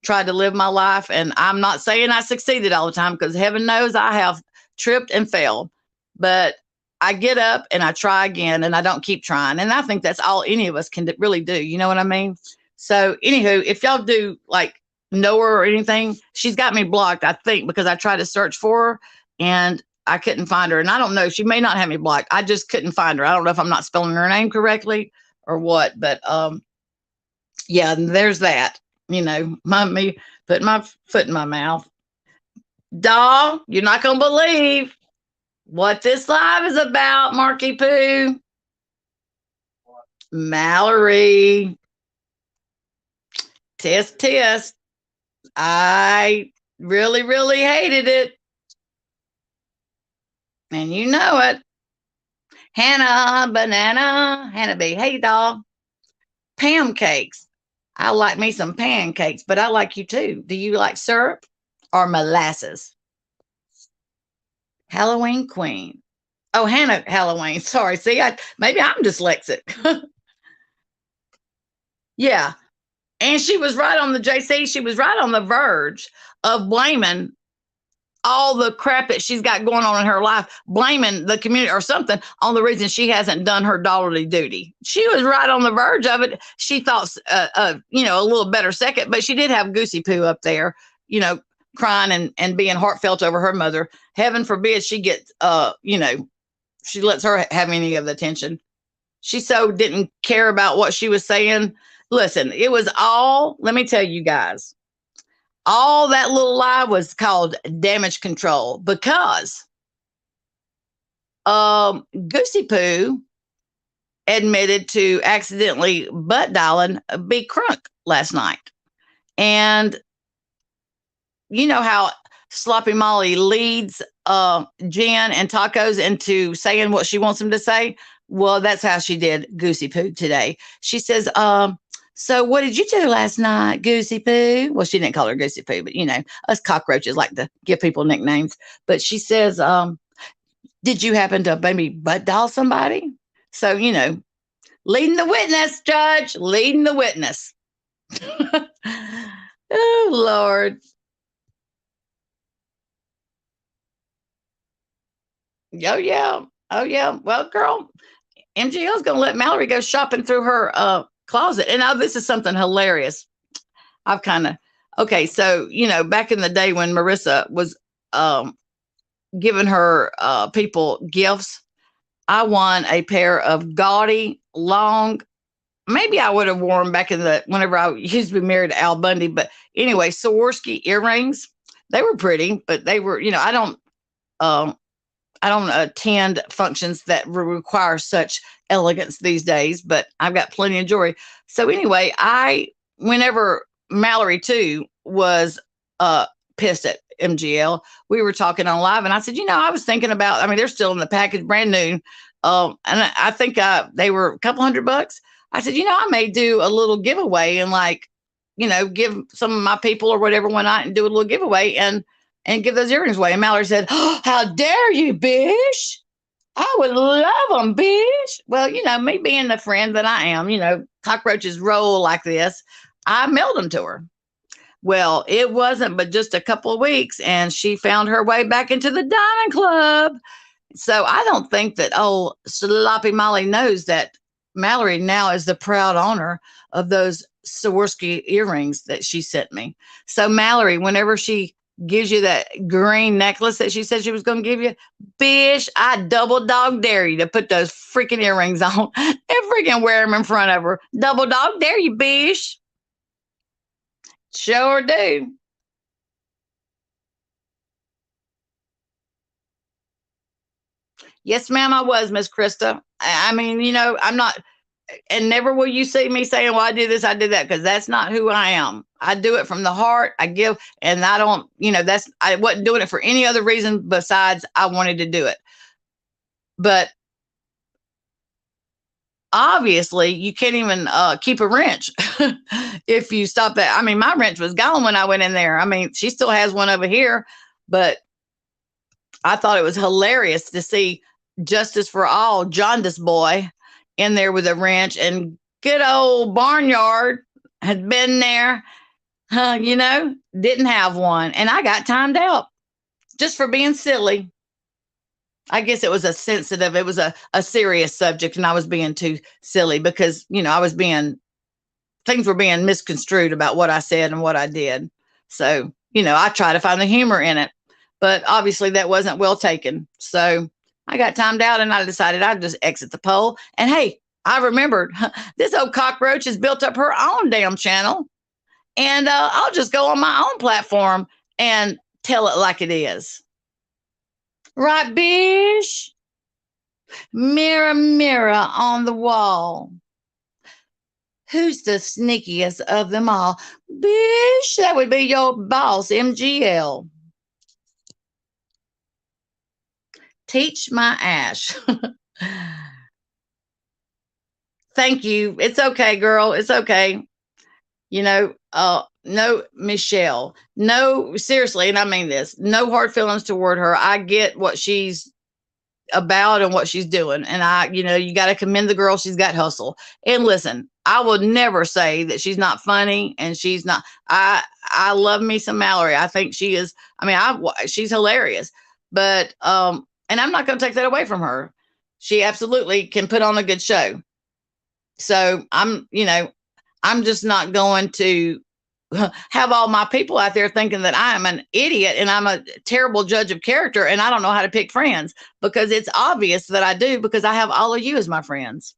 tried to live my life. And I'm not saying I succeeded all the time because heaven knows I have tripped and failed, but I get up and I try again and I don't keep trying. And I think that's all any of us can really do. You know what I mean? So anywho, if y'all do know her or anything, she's got me blocked, I think, because I tried to search for her and I couldn't find her. And I don't know, she may not have me blocked. I just couldn't find her. I don't know if I'm not spelling her name correctly or what, but yeah, there's that. Me putting my foot in my mouth. Doll, you're not going to believe what this live is about, Marky Poo. Mallory. Test. I really, really hated it. And you know it. Hannah Banana. Hannah B. Hey, doll. Pancakes. I like me some pancakes, but I like you too. Do you like syrup or molasses? Halloween Queen. Oh, Hannah Halloween. Sorry. See, maybe I'm dyslexic. Yeah. And she was right on the JC. She was right on the verge of blaming all the crap that she's got going on in her life, blaming the community or something on the reason she hasn't done her daughterly duty. She was right on the verge of it. She thought, a little better second, but she did have Goosey Poo up there, crying and being heartfelt over her mother. Heaven forbid she gets, she lets her have any of the attention. She so didn't care about what she was saying. Listen, it was all, let me tell you guys, all that little lie was called damage control because Goosey Poo admitted to accidentally butt dialing B Crunk last night. And you know how Sloppy Molly leads Jen and Tacos into saying what she wants them to say? Well, that's how she did Goosey Poo today. She says, so what did you do last night, Goosey Poo? Well, she didn't call her Goosey Poo, but us cockroaches like to give people nicknames. But she says, did you happen to maybe butt dial somebody? So, leading the witness, Judge, leading the witness. Oh, Lord. Oh, yeah. Oh, yeah. Well, girl, MGL's going to let Mallory go shopping through her closet. And this is something hilarious. I've okay. So, back in the day when Marissa was giving her people gifts, I won a pair of gaudy, long, maybe I would have worn back whenever I used to be married to Al Bundy. But anyway, Swarovski earrings. They were pretty, but they were, I don't I don't attend functions that require such elegance these days, but I've got plenty of jewelry. So anyway, whenever Mallory too was uh pissed at MGL, we were talking on live, and I said, I was thinking about. I mean, they're still in the package, brand new, and I think they were a couple $100. I said, I may do a little giveaway and like, give some of my people or whatever one night and do a little giveaway and give those earrings away. And Mallory said, "Oh, how dare you, Bish? I would love them, Bish." Well, me being the friend that I am, cockroaches roll like this. I mailed them to her. Well, it wasn't but just a couple of weeks, and she found her way back into the Diamond Club. So I don't think that old Sloppy Molly knows that Mallory now is the proud owner of those Swarovski earrings that she sent me. So Mallory, whenever she gives you that green necklace that she said she was going to give you, Bish, I double dog dare you to put those freaking earrings on and freaking wear them in front of her. Double dog dare you, Bish. Sure do. Yes, ma'am, I was, Miss Krista. I mean, I'm not, and never will you see me saying, well, I do this, I did that, because that's not who I am. I do it from the heart. I give, and I don't, I wasn't doing it for any other reason besides I wanted to do it. But obviously, you can't even keep a wrench if you stop that. I mean, my wrench was gone when I went in there. I mean, she still has one over here, but I thought it was hilarious to see Justice for All, Jaundice boy, in there with a wrench, and good old Barnyard had been there, didn't have one. And I got timed out just for being silly. I guess it was it was a serious subject, and I was being too silly because, things were being misconstrued about what I said and what I did. So, I try to find the humor in it, but obviously that wasn't well taken. So I got timed out, and I decided I'd just exit the poll. And hey, I remembered this old cockroach has built up her own damn channel, and I'll just go on my own platform and tell it like it is. Right, Bish? Mirror, mirror on the wall, who's the sneakiest of them all? Bish, that would be your boss, MGL. Teach my ash. Thank you. It's okay, girl. It's okay. No, Michelle. No, seriously, and I mean this. No hard feelings toward her. I get what she's about and what she's doing. And you got to commend the girl. She's got hustle. And listen, I will never say that she's not funny, and she's not. I love me some Mallory. I think she is. I mean, she's hilarious. But and I'm not going to take that away from her. She absolutely can put on a good show. So I'm just not going to have all my people out there thinking that I am an idiot and I'm a terrible judge of character and I don't know how to pick friends, because it's obvious that I do, because I have all of you as my friends.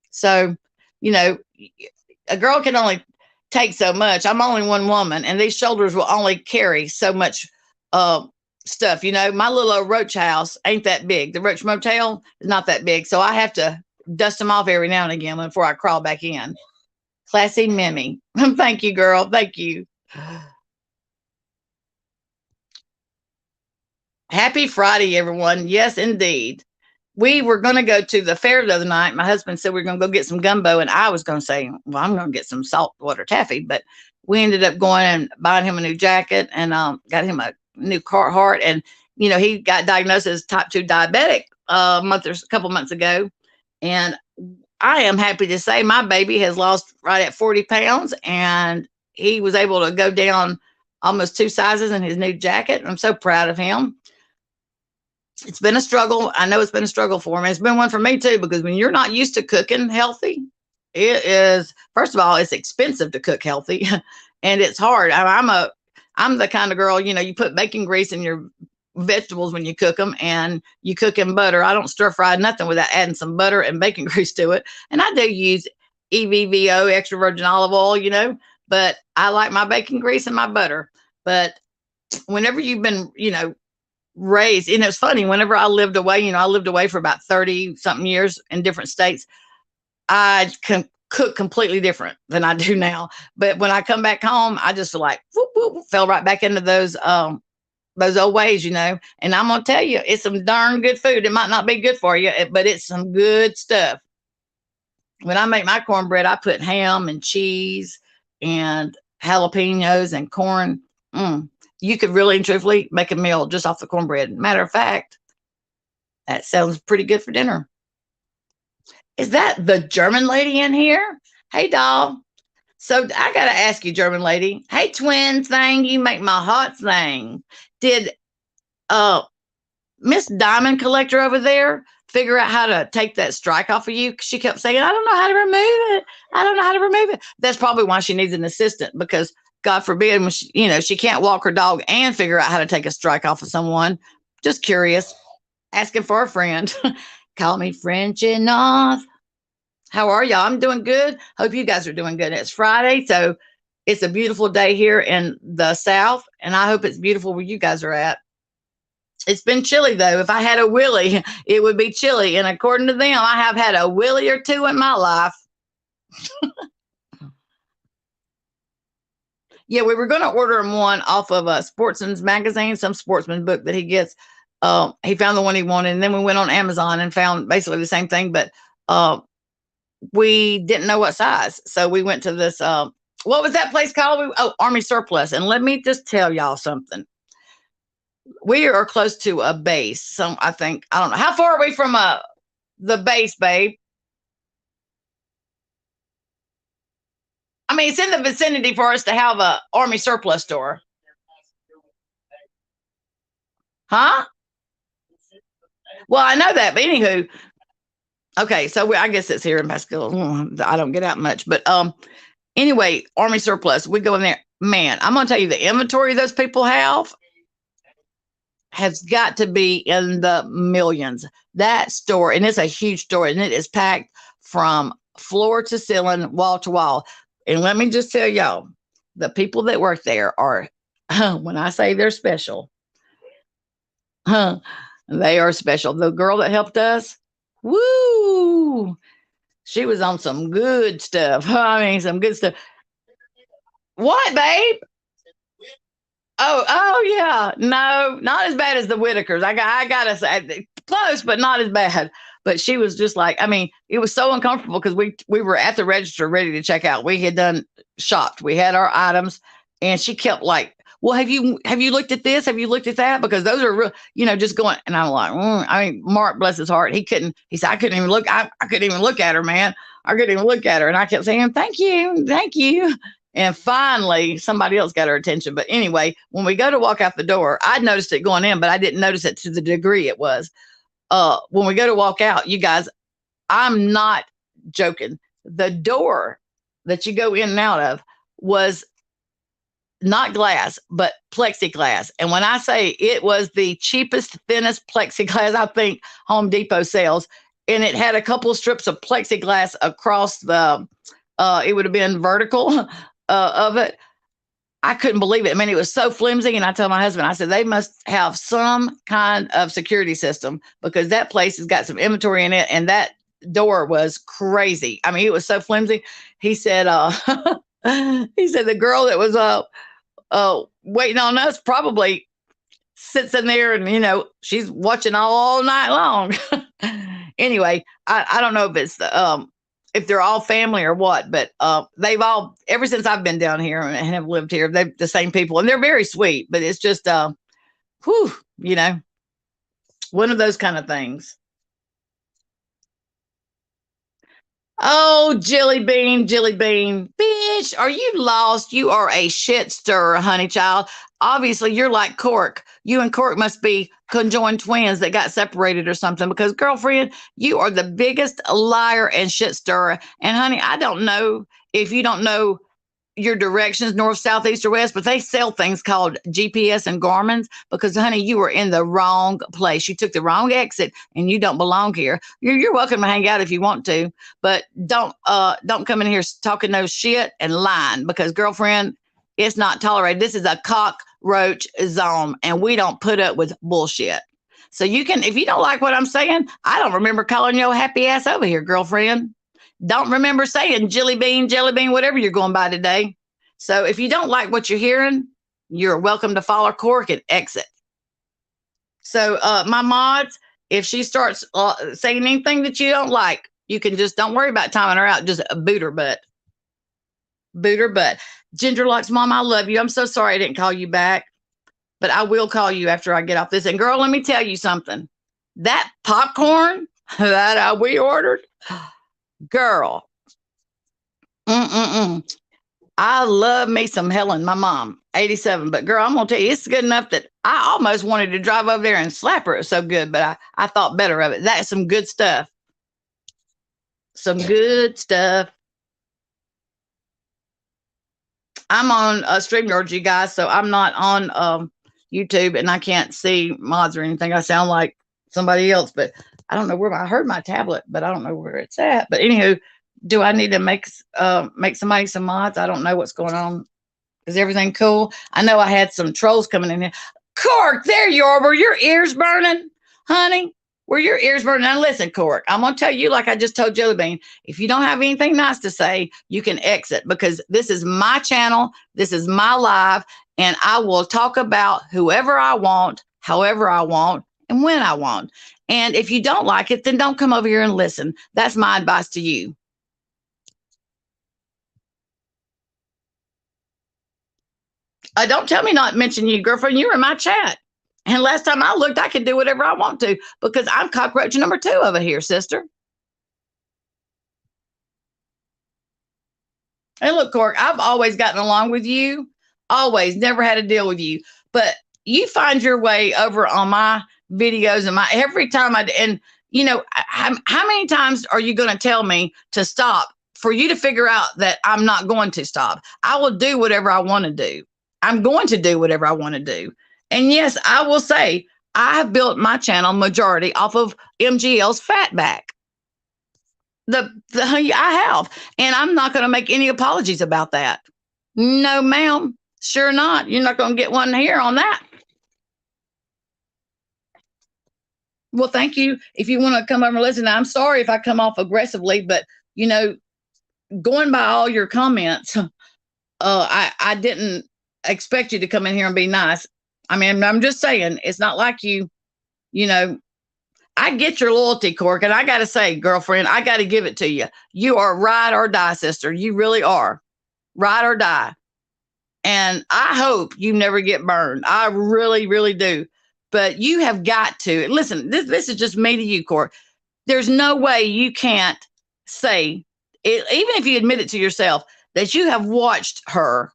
So, a girl can only take so much. I'm only one woman, and these shoulders will only carry so much stuff. My little roach house ain't that big. The roach motel is not that big. So I have to dust them off every now and again before I crawl back in. Classy Mimi. Thank you, girl. Thank you. Happy Friday, everyone. Yes, indeed. We were going to go to the fair the other night. My husband said we are going to go get some gumbo, and I was going to say, well, I'm going to get some saltwater taffy. But we ended up going and buying him a new jacket, and got him a new Carhartt. And, he got diagnosed as type 2 diabetic a couple months ago. And I am happy to say my baby has lost right at 40 pounds, and he was able to go down almost 2 sizes in his new jacket. I'm so proud of him. It's been a struggle. I know it's been a struggle for him. It's been one for me too, because when you're not used to cooking healthy, it is, first of all, it's expensive to cook healthy and it's hard. I'm the kind of girl, you put bacon grease in your vegetables when you cook them, and you cook in butter. I don't stir fry nothing without adding some butter and bacon grease to it. And I do use EVVO, extra virgin olive oil, but I like my bacon grease and my butter. But whenever you've been, raised, and it's funny, whenever I lived away, I lived away for about 30 something years in different states. I can cook completely different than I do now. But when I come back home, I just like whoop, whoop, fell right back into those old ways, And I'm gonna tell you, it's some darn good food. It might not be good for you, but it's some good stuff. When I make my cornbread, I put ham and cheese and jalapenos and corn. Mm. You could really and truthfully make a meal just off the cornbread. Matter of fact, that sounds pretty good for dinner. Is that the German lady in here? Hey, doll. So I gotta ask you, German lady. Hey, twin thing, you make my heart thing. Did uh Miss Diamond Collector over there figure out how to take that strike off of you? She kept saying, I don't know how to remove it. I don't know how to remove it. That's probably why she needs an assistant, because God forbid, when she can't walk her dog and figure out how to take a strike off of someone. Just curious, asking for a friend. Call me French enough. How are y'all? I'm doing good. Hope you guys are doing good. It's Friday, so it's a beautiful day here in the South, and I hope it's beautiful where you guys are at. It's been chilly though. If I had a willy, it would be chilly. And according to them, I have had a willy or two in my life. Yeah, we were going to order him one off of a Sportsman's magazine, some sportsman book that he gets. He found the one he wanted, and then we went on Amazon and found basically the same thing, but we didn't know what size. So we went to this, what was that place called? Army Surplus. And let me just tell y'all something. We are close to a base. So I think, I don't know. How far are we from the base, babe? I mean, it's in the vicinity for us to have a Army Surplus store. Huh? Well, I know that, but anywho, okay. So I guess it's here in Pascal. I don't get out much, but anyway, Army Surplus. We go in there. Man, I'm gonna tell you, the inventory those people have has got to be in the millions. That store, and it's a huge store, and it is packed from floor to ceiling, wall to wall. And let me just tell y'all, the people that work there are, when I say they're special, they are special. The girl that helped us, woo, she was on some good stuff. I mean, some good stuff. What, babe? Oh yeah. No, not as bad as the Whitakers. I gotta say, close, but not as bad. But she was just like, I mean, it was so uncomfortable because we were at the register ready to check out. We had done shopped. We had our items, and she kept like, well, have you looked at this? Have you looked at that? Because those are real, just going. And I'm like, I mean, Mark, bless his heart, he couldn't. He said, I couldn't even look. I couldn't even look at her, man. I couldn't even look at her, and I kept saying, thank you, thank you. And finally, somebody else got her attention. But anyway, when we go to walk out the door, I noticed it going in, but I didn't notice it to the degree it was. When we go to walk out, you guys, I'm not joking. The door that you go in and out of was not glass, but plexiglass. And when I say it was the cheapest, thinnest plexiglass I think Home Depot sells, and it had a couple of strips of plexiglass across the, it would have been vertical of it. I couldn't believe it. I mean, it was so flimsy. And I told my husband, I said, they must have some kind of security system because that place has got some inventory in it. And that door was crazy. I mean, it was so flimsy. He said, he said the girl that was waiting on us probably sits in there and, she's watching all night long. Anyway, I don't know if it's if they're all family or what, but they've all, ever since I've been down here and have lived here, they're the same people, and they're very sweet, but it's just, whew, one of those kind of things. Oh, Jilly Bean, Jilly Bean. Bitch, are you lost? You are a shit stirrer, honey child. Obviously, you're like Cork. You and Cork must be conjoined twins that got separated or something because, girlfriend, you are the biggest liar and shit stirrer. And, honey, I don't know if you don't know your directions, north, south, east, or west, but they sell things called GPS and Garmin's because, honey, you were in the wrong place. You took the wrong exit and you don't belong here. You're welcome to hang out if you want to, but don't come in here talking no shit and lying because, girlfriend, it's not tolerated. This is a cock roach is on, and we don't put up with bullshit. So you can, if you don't like what I'm saying, I don't remember calling your happy ass over here, girlfriend. Don't remember saying jelly bean, whatever you're going by today. So if you don't like what you're hearing, you're welcome to follow Cork and exit. So my mods, if she starts saying anything that you don't like, you can just don't worry about timing her out. Just boot her butt. Boot her butt. Ginger Locks, Mom, I love you. I'm so sorry I didn't call you back, but I will call you after I get off this. And girl, let me tell you something. That popcorn that we ordered, girl, I love me some Helen, my mom, 87. But girl, I'm gonna tell you, it's good enough that I almost wanted to drive over there and slap her. It was so good, but I thought better of it. That's some good stuff. Some good stuff. I'm on StreamYard, you guys, so I'm not on YouTube, and I can't see mods or anything. I sound like somebody else, but I don't know where I heard my tablet, but I don't know where it's at. But anywho, do I need to make somebody some mods? I don't know what's going on. Is everything cool? I know I had some trolls coming in here. Cork, there you are. Were your ears burning, honey? Were your ears burning? Now listen, Cork, I'm going to tell you like I just told Jelly Bean. If you don't have anything nice to say, you can exit, because this is my channel. This is my live, and I will talk about whoever I want, however I want, and when I want. And if you don't like it, then don't come over here and listen. That's my advice to you. Don't tell me not mention you, girlfriend. You were in my chat. And last time I looked, I could do whatever I want to, because I'm cockroach number 2 over here, sister. Hey, look, Cork, I've always gotten along with you. Always. Never had a deal with you. But you find your way over on my videos, and every time and you know, how many times are you going to tell me to stop for you to figure out that I'm not going to stop? I will do whatever I want to do. I'm going to do whatever I want to do. And yes, I will say I have built my channel majority off of MGL's fatback. I have, and I'm not going to make any apologies about that. No, ma'am. Sure not. You're not going to get one here on that. Well, thank you. If you want to come over and listen, I'm sorry if I come off aggressively, but you know, going by all your comments, I didn't expect you to come in here and be nice. I mean, I'm just saying, it's not like you know, I get your loyalty, Cork, and I got to say, girlfriend, I got to give it to you. You are ride or die, sister. You really are. Ride or die. And I hope you never get burned. I really, really do. But you have got to. Listen, this is just me to you, Cork. There's no way you can't say, even if you admit it to yourself, that you have watched her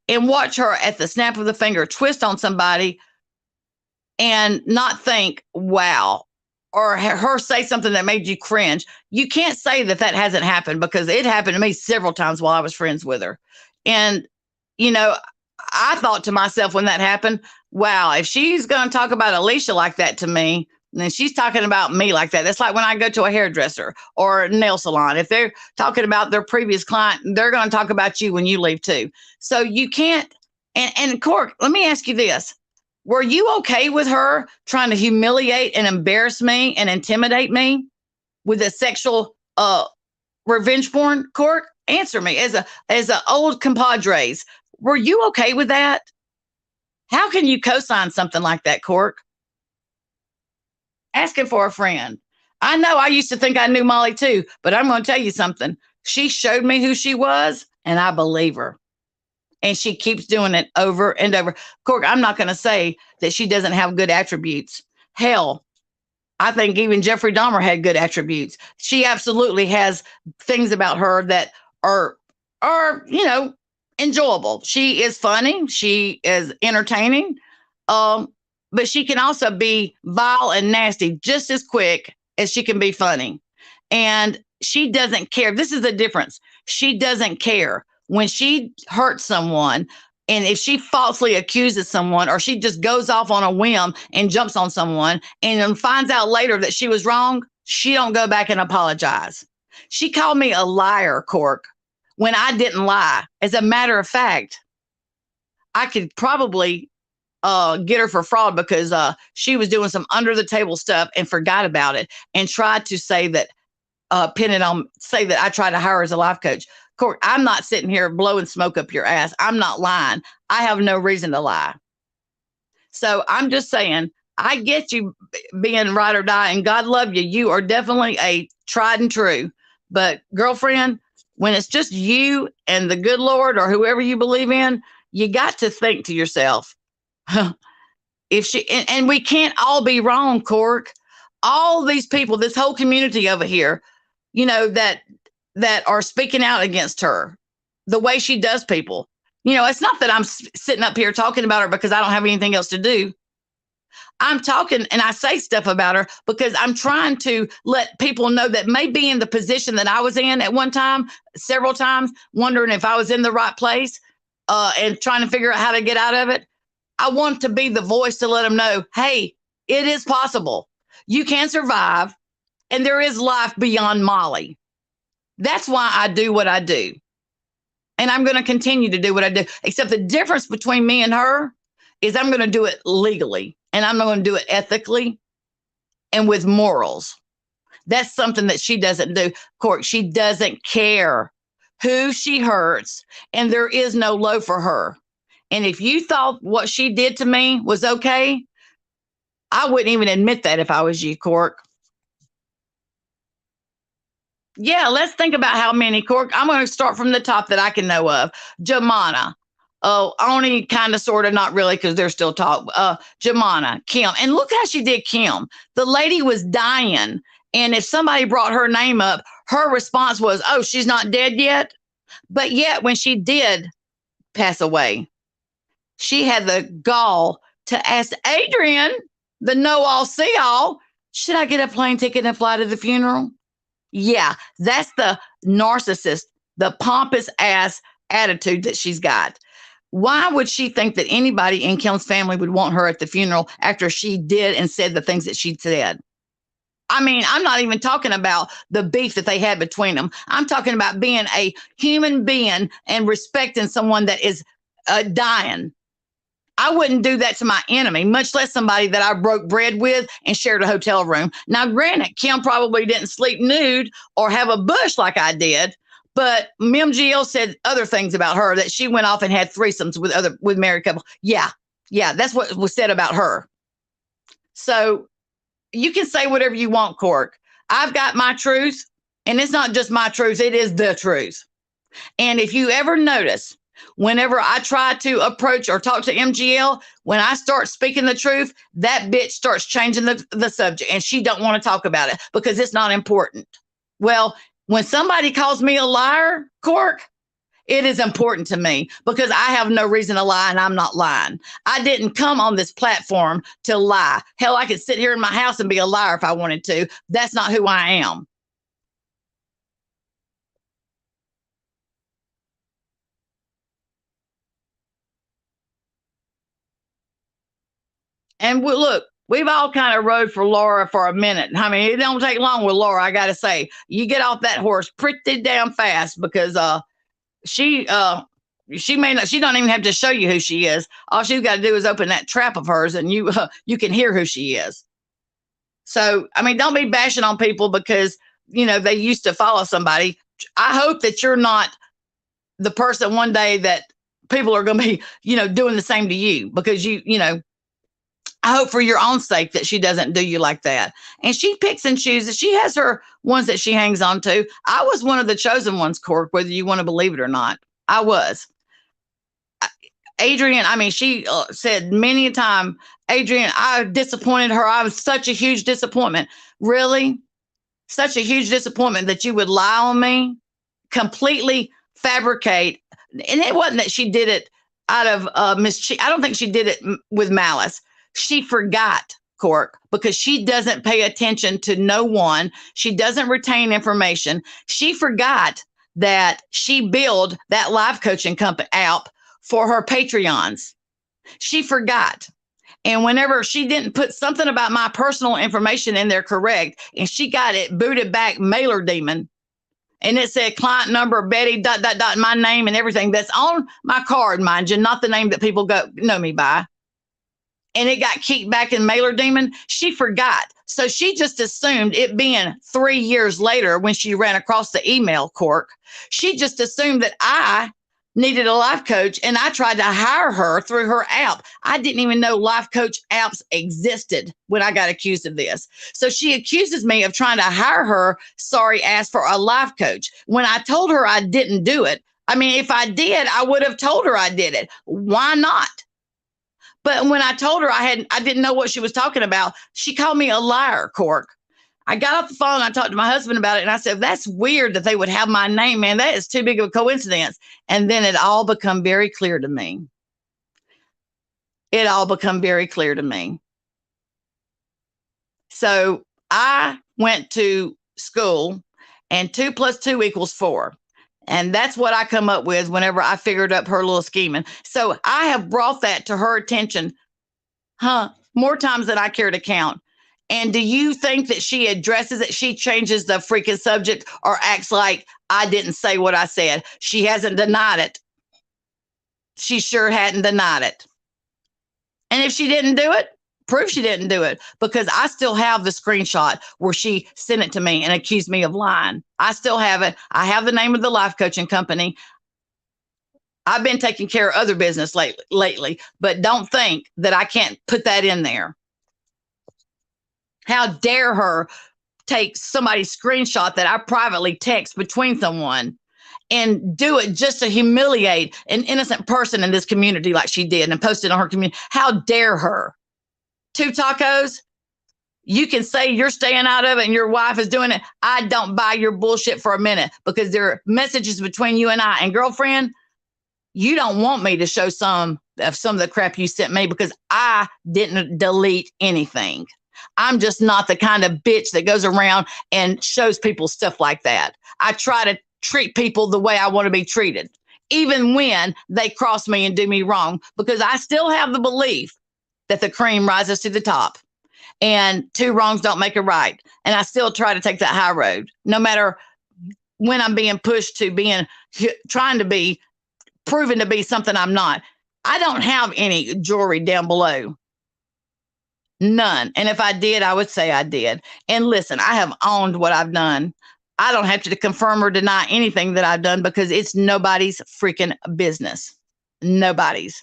and watch her at the snap of the finger twist on somebody and not think, wow, or her say something that made you cringe. You can't say that that hasn't happened, because it happened to me several times while I was friends with her. And, you know, I thought to myself when that happened, wow, if she's going to talk about Alicia like that to me, then she's talking about me like that. That's like when I go to a hairdresser or a nail salon. If they're talking about their previous client, they're going to talk about you when you leave too. So you can't. And Cork, let me ask you this. Were you okay with her trying to humiliate and embarrass me and intimidate me with a sexual revenge porn? Cork, answer me. As a old compadres, were you okay with that? How can you co-sign something like that, Cork? Asking for a friend. I know I used to think I knew Molly too, but I'm going to tell you something. She showed me who she was, and I believe her. And she keeps doing it over and over. Cork, I'm not going to say that she doesn't have good attributes. Hell, I think even Jeffrey Dahmer had good attributes. She absolutely has things about her that are, you know, enjoyable. She is funny. She is entertaining. But she can also be vile and nasty just as quick as she can be funny. And she doesn't care. This is the difference. She doesn't care. When she hurts someone, and if she falsely accuses someone, or she just goes off on a whim and jumps on someone and then finds out later that she was wrong, she don't go back and apologize. She called me a liar, Cork, when I didn't lie. As a matter of fact, I could probably get her for fraud because she was doing some under the table stuff and forgot about it and tried to say that pin it on say that I tried to hire her as a life coach. Court, I'm not sitting here blowing smoke up your ass. I'm not lying. I have no reason to lie. So I'm just saying, I get you being ride or die, and God love you. You are definitely a tried and true. But girlfriend, when it's just you and the good Lord or whoever you believe in, you got to think to yourself, if she and we can't all be wrong, Cork. All these people, this whole community over here, that are speaking out against her, the way she does people. It's not that I'm sitting up here talking about her because I don't have anything else to do. I'm talking and I say stuff about her because I'm trying to let people know that may be in the position that I was in at one time, several times, wondering if I was in the right place and trying to figure out how to get out of it. I want to be the voice to let them know, hey, it is possible. You can survive and there is life beyond Molly. That's why I do what I do. And I'm going to continue to do what I do. Except the difference between me and her is I'm going to do it legally and I'm not going to do it ethically and with morals. That's something that she doesn't do. Court, she doesn't care who she hurts, and there is no low for her. And if you thought what she did to me was okay, I wouldn't even admit that if I was you, Cork. Yeah, let's think about how many, Cork. I'm going to start from the top that I can know of. Jamana. Oh, only kind of, sort of, not really, because they're still talk. Jamana, Kim. And look how she did Kim. The lady was dying. And if somebody brought her name up, her response was, oh, she's not dead yet. But yet, when she did pass away, she had the gall to ask Adrian, the know all, see all, should I get a plane ticket and fly to the funeral? Yeah, that's the narcissist, the pompous ass attitude that she's got. Why would she think that anybody in Kim's family would want her at the funeral after she did and said the things that she said? I mean, I'm not even talking about the beef that they had between them. I'm talking about being a human being and respecting someone that is dying. I wouldn't do that to my enemy, much less somebody that I broke bread with and shared a hotel room. Now, granted, Kim probably didn't sleep nude or have a bush like I did, but Mim GL said other things about her, that she went off and had threesomes with married couple. Yeah, that's what was said about her. So you can say whatever you want, Cork. I've got my truth, and it's not just my truth, it is the truth. And if you ever notice, whenever I try to approach or talk to MGL, when I start speaking the truth, that bitch starts changing the subject and she don't want to talk about it because it's not important. Well, when somebody calls me a liar, Cork, it is important to me because I have no reason to lie and I'm not lying. I didn't come on this platform to lie. Hell, I could sit here in my house and be a liar if I wanted to. That's not who I am. And look, we've all kind of rode for Laura for a minute. I mean, it don't take long with Laura, I got to say. You get off that horse pretty damn fast because she may not, she don't even have to show you who she is. All she's got to do is open that trap of hers and you can hear who she is. So, I mean, don't be bashing on people because, they used to follow somebody. I hope that you're not the person one day that people are going to be, doing the same to you because I hope for your own sake that she doesn't do you like that. And she picks and chooses. She has her ones that she hangs on to. I was one of the chosen ones, Cork, whether you want to believe it or not. I was. Adrian, I mean, she said many a time, Adrian, I disappointed her. I was such a huge disappointment. Really? Such a huge disappointment that you would lie on me, completely fabricate. And it wasn't that she did it out of I don't think she did it with malice. She forgot, Cork, because she doesn't pay attention to no one. She doesn't retain information. She forgot that she billed that life coaching company app for her Patreons. She forgot. And whenever she didn't put something about my personal information in there correct, and she got it booted back, mailer demon, and it said client number, Betty, ... my name and everything. That's on my card, mind you, not the name that people know me by. and it got kicked back in mailer demon, she forgot. So she just assumed, it being 3 years later when she ran across the email cork, she just assumed that I needed a life coach, and I tried to hire her through her app. I didn't even know life coach apps existed when I got accused of this. So she accuses me of trying to hire her, sorry ass, for a life coach. When I told her I didn't do it, I mean, if I did, I would have told her I did it. Why not? But when I told her I didn't know what she was talking about, she called me a liar, Cork. I got off the phone, I talked to my husband about it, and I said, that's weird that they would have my name, man. That is too big of a coincidence. And then it all become very clear to me. It all become very clear to me. So I went to school, and 2 + 2 = 4. And that's what I come up with whenever I figured up her little scheming. So I have brought that to her attention, more times than I care to count. And do you think that she addresses it? She changes the freaking subject or acts like I didn't say what I said. She hasn't denied it. She sure hadn't denied it. And if she didn't do it, prove she didn't do it, because I still have the screenshot where she sent it to me and accused me of lying. I still have it. I have the name of the life coaching company. I've been taking care of other business lately, but don't think that I can't put that in there. How dare her take somebody's screenshot that I privately text between someone and do it just to humiliate an innocent person in this community like she did and post it on her community. How dare her? 2 tacos? You can say you're staying out of it and your wife is doing it. I don't buy your bullshit for a minute, because there are messages between you and I. And girlfriend, you don't want me to show some of the crap you sent me, because I didn't delete anything. I'm just not the kind of bitch that goes around and shows people stuff like that. I try to treat people the way I want to be treated, even when they cross me and do me wrong, because I still have the belief that the cream rises to the top, and 2 wrongs don't make a right. And I still try to take that high road, no matter when I'm being pushed to trying to be proven to be something I'm not. I don't have any jewelry down below. None. And if I did, I would say I did. And listen, I have owned what I've done. I don't have to confirm or deny anything that I've done, because it's nobody's freaking business. Nobody's.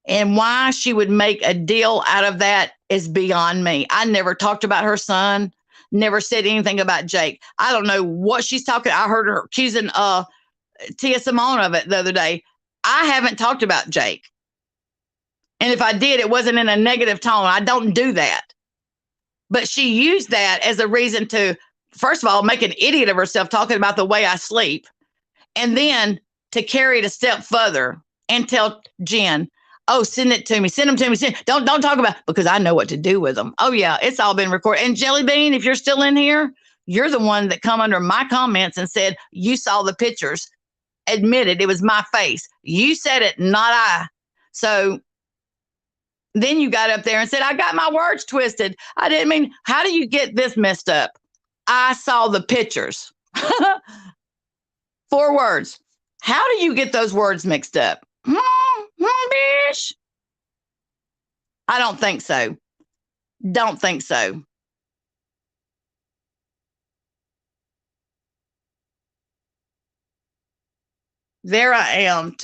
And why she would make a deal out of that is beyond me. I never talked about her son, never said anything about Jake. I don't know what she's talking. I heard her accusing Tia Simone of it the other day. I haven't talked about Jake. And if I did, it wasn't in a negative tone. I don't do that. But she used that as a reason to, first of all, make an idiot of herself talking about the way I sleep. And then to carry it a step further and tell Jen, oh, send it to me. Send them to me. Don't talk about it, because I know what to do with them. Oh, yeah, it's all been recorded. And Jelly Bean, if you're still in here, you're the one that come under my comments and said you saw the pictures, admitted it was my face. You said it, not I. So then you got up there and said, I got my words twisted. I didn't mean, how do you get this messed up? I saw the pictures. 4 words. How do you get those words mixed up? Bish? I don't think so. Don't think so. There I am.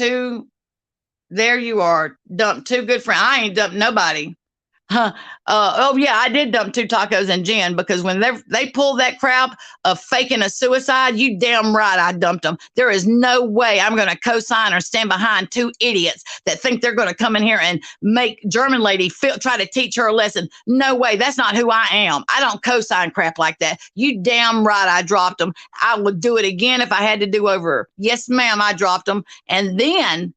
There you are. Dumped 2 good friends. I ain't dumped nobody. Oh yeah, I did dump 2 tacos and Jen, because when they pull that crap of faking a suicide, you damn right I dumped them. There is no way I'm going to co-sign or stand behind 2 idiots that think they're going to come in here and make German lady try to teach her a lesson. No way. That's not who I am. I don't co-sign crap like that. You damn right I dropped them. I would do it again if I had to do over. Yes, ma'am, I dropped them. And then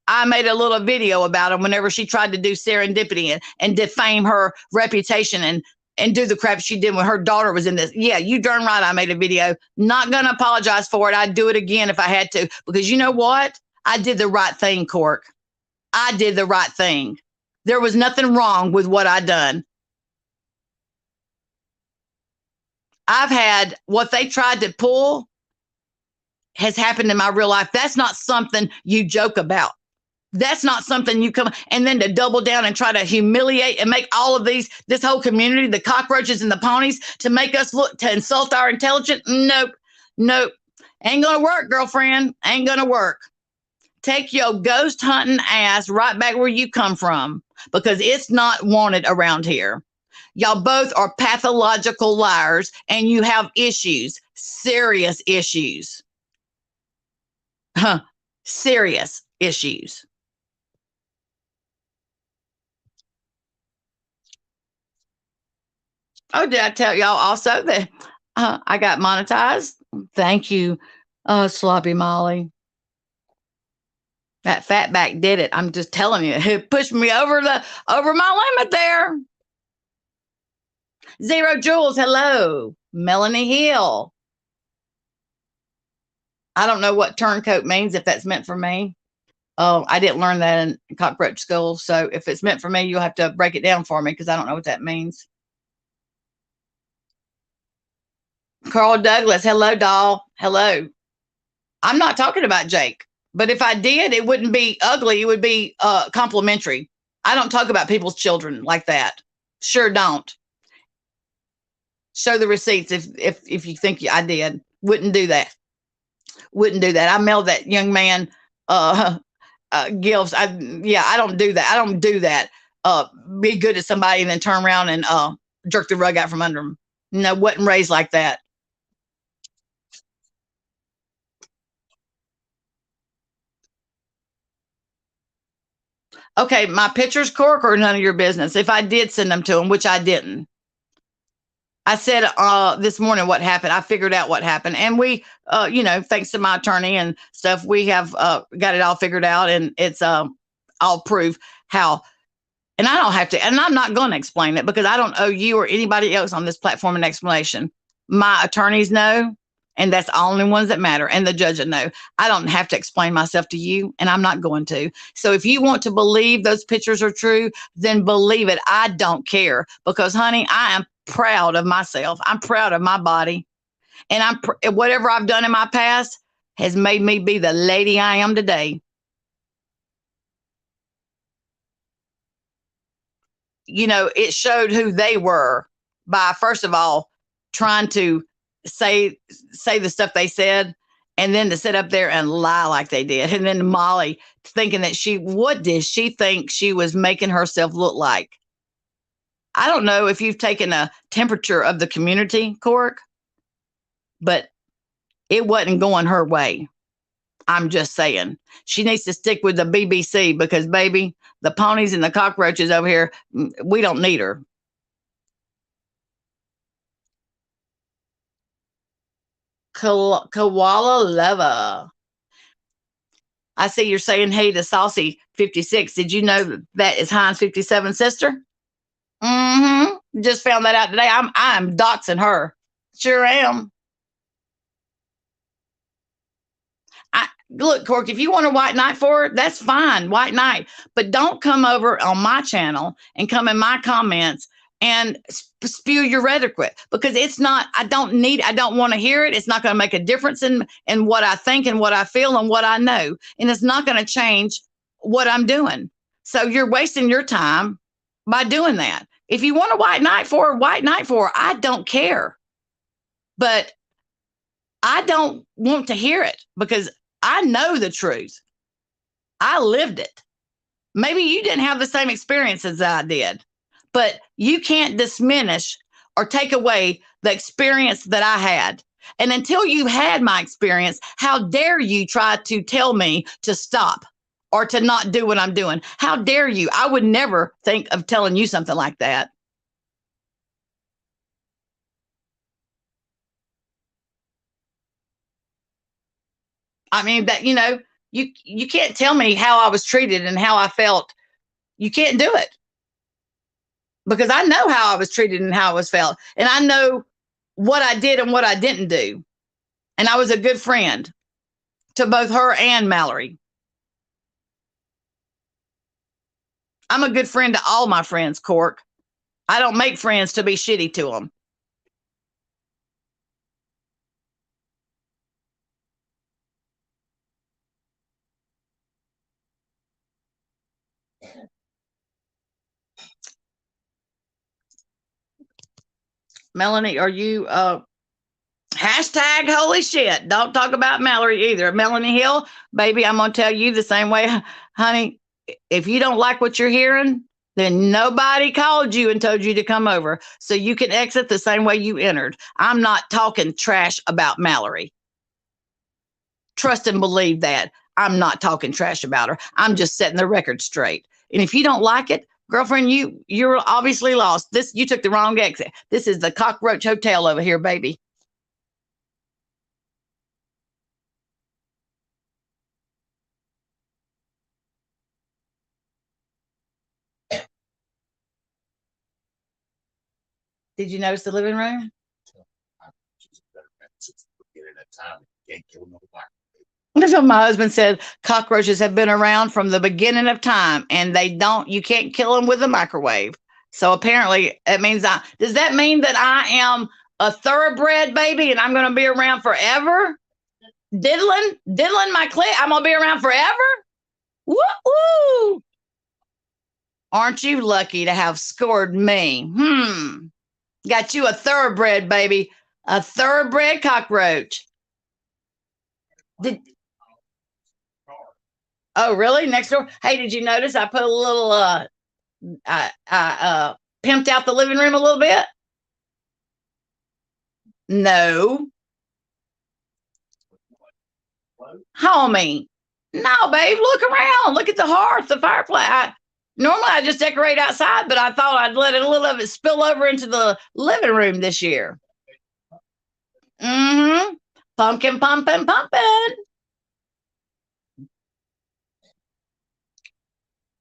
I made a little video about him whenever she tried to do serendipity and defame her reputation and do the crap she did when her daughter was in this. Yeah, you darn right I made a video. Not going to apologize for it. I'd do it again if I had to, because you know what? I did the right thing, Cork. I did the right thing. There was nothing wrong with what I done. I've had what they tried to pull has happened in my real life. That's not something you joke about. That's not something you come and then to double down and try to humiliate and make all of this whole community, the cockroaches and the ponies, to make us look, to insult our intelligence. Nope, nope, ain't gonna work, girlfriend. Ain't gonna work. Take your ghost hunting ass right back where you come from, because it's not wanted around here. Y'all both are pathological liars and you have issues, serious issues. Huh. Serious issues. Oh, did I tell y'all also that I got monetized? Thank you, Sloppy Molly. That fatback did it. I'm just telling you, it pushed me over my limit there. Zero Jules, hello. Melanie Hill. I don't know what turncoat means, if that's meant for me. Oh, I didn't learn that in cockroach school. So if it's meant for me, you'll have to break it down for me, because I don't know what that means. Carl Douglas, hello, doll. Hello. I'm not talking about Jake, but if I did, it wouldn't be ugly. It would be complimentary. I don't talk about people's children like that. Sure don't. Show the receipts if you think I did. Wouldn't do that. Wouldn't do that. I mailed that young man gifts. I don't do that. I don't do that. Be good to somebody and then turn around and jerk the rug out from under them. No, wasn't raised like that. Okay, my pictures, Cork, are none of your business. If I did send them to him, which I didn't, I said this morning what happened. I figured out what happened, and we, thanks to my attorney and stuff, we have got it all figured out, and it's all proof how. And I don't have to, and I'm not going to explain it, because I don't owe you or anybody else on this platform an explanation. My attorneys know, and that's the only ones that matter, and the judge will know. I don't have to explain myself to you, and I'm not going to. So if you want to believe those pictures are true, then believe it. I don't care, because, honey, I am proud of myself. I'm proud of my body, and whatever I've done in my past has made me be the lady I am today. It showed who they were by, first of all, trying to say the stuff they said, and then to sit up there and lie like they did. And then Molly thinking that what did she think she was making herself look like? I don't know if you've taken a temperature of the community, Cork, but it wasn't going her way. I'm just saying. She needs to stick with the BBC, because, baby, the ponies and the cockroaches over here, we don't need her. Koala Leva. I see you're saying hey to Saucy 56. Did you know that is Heinz 57's sister? Mm-hmm. Just found that out today. I'm doxing her. Sure am. Look, Cork, if you want a white knight for it, that's fine, white knight. But don't come over on my channel and come in my comments and spew your rhetoric, because it's not. I don't want to hear it. It's not going to make a difference in what I think and what I feel and what I know, and it's not going to change what I'm doing. So you're wasting your time by doing that. If you want a white knight for, I don't care. But I don't want to hear it, because I know the truth. I lived it. Maybe you didn't have the same experience as I did, but you can't diminish or take away the experience that I had. And until you've had my experience, how dare you try to tell me to stop or to not do what I'm doing? How dare you? I would never think of telling you something like that. I mean, you can't tell me how I was treated and how I felt. You can't do it, because I know how I was treated and how I was felt. And I know what I did and what I didn't do. And I was a good friend to both her and Mallory. I'm a good friend to all my friends, Cork. I don't make friends to be shitty to them. Melanie, are you hashtag holy shit? Don't talk about Mallory either. Melanie Hill, baby, I'm gonna tell you the same way, honey. If you don't like what you're hearing, then nobody called you and told you to come over. So you can exit the same way you entered. I'm not talking trash about Mallory. Trust and believe that. I'm not talking trash about her. I'm just setting the record straight. And if you don't like it, girlfriend, you're obviously lost. This you took the wrong exit. This is the Cockroach Hotel over here, baby. Did you notice the living room? That's what my husband said. Cockroaches have been around from the beginning of time, and you can't kill them with a microwave. So apparently, it means does that mean that I am a thoroughbred baby and I'm going to be around forever? Diddling my clit. I'm going to be around forever? Woo woo! Aren't you lucky to have scored me? Got you a thoroughbred, baby. A thoroughbred cockroach. Did, oh, really? Next door? Hey, did you notice I put a little, I pimped out the living room a little bit? No. Homie. No, babe, look around. Look at the hearth, the fireplace. Normally I just decorate outside, but I thought I'd let a little of it spill over into the living room this year. Mm-hmm. Pumpkin, pumping, pumping.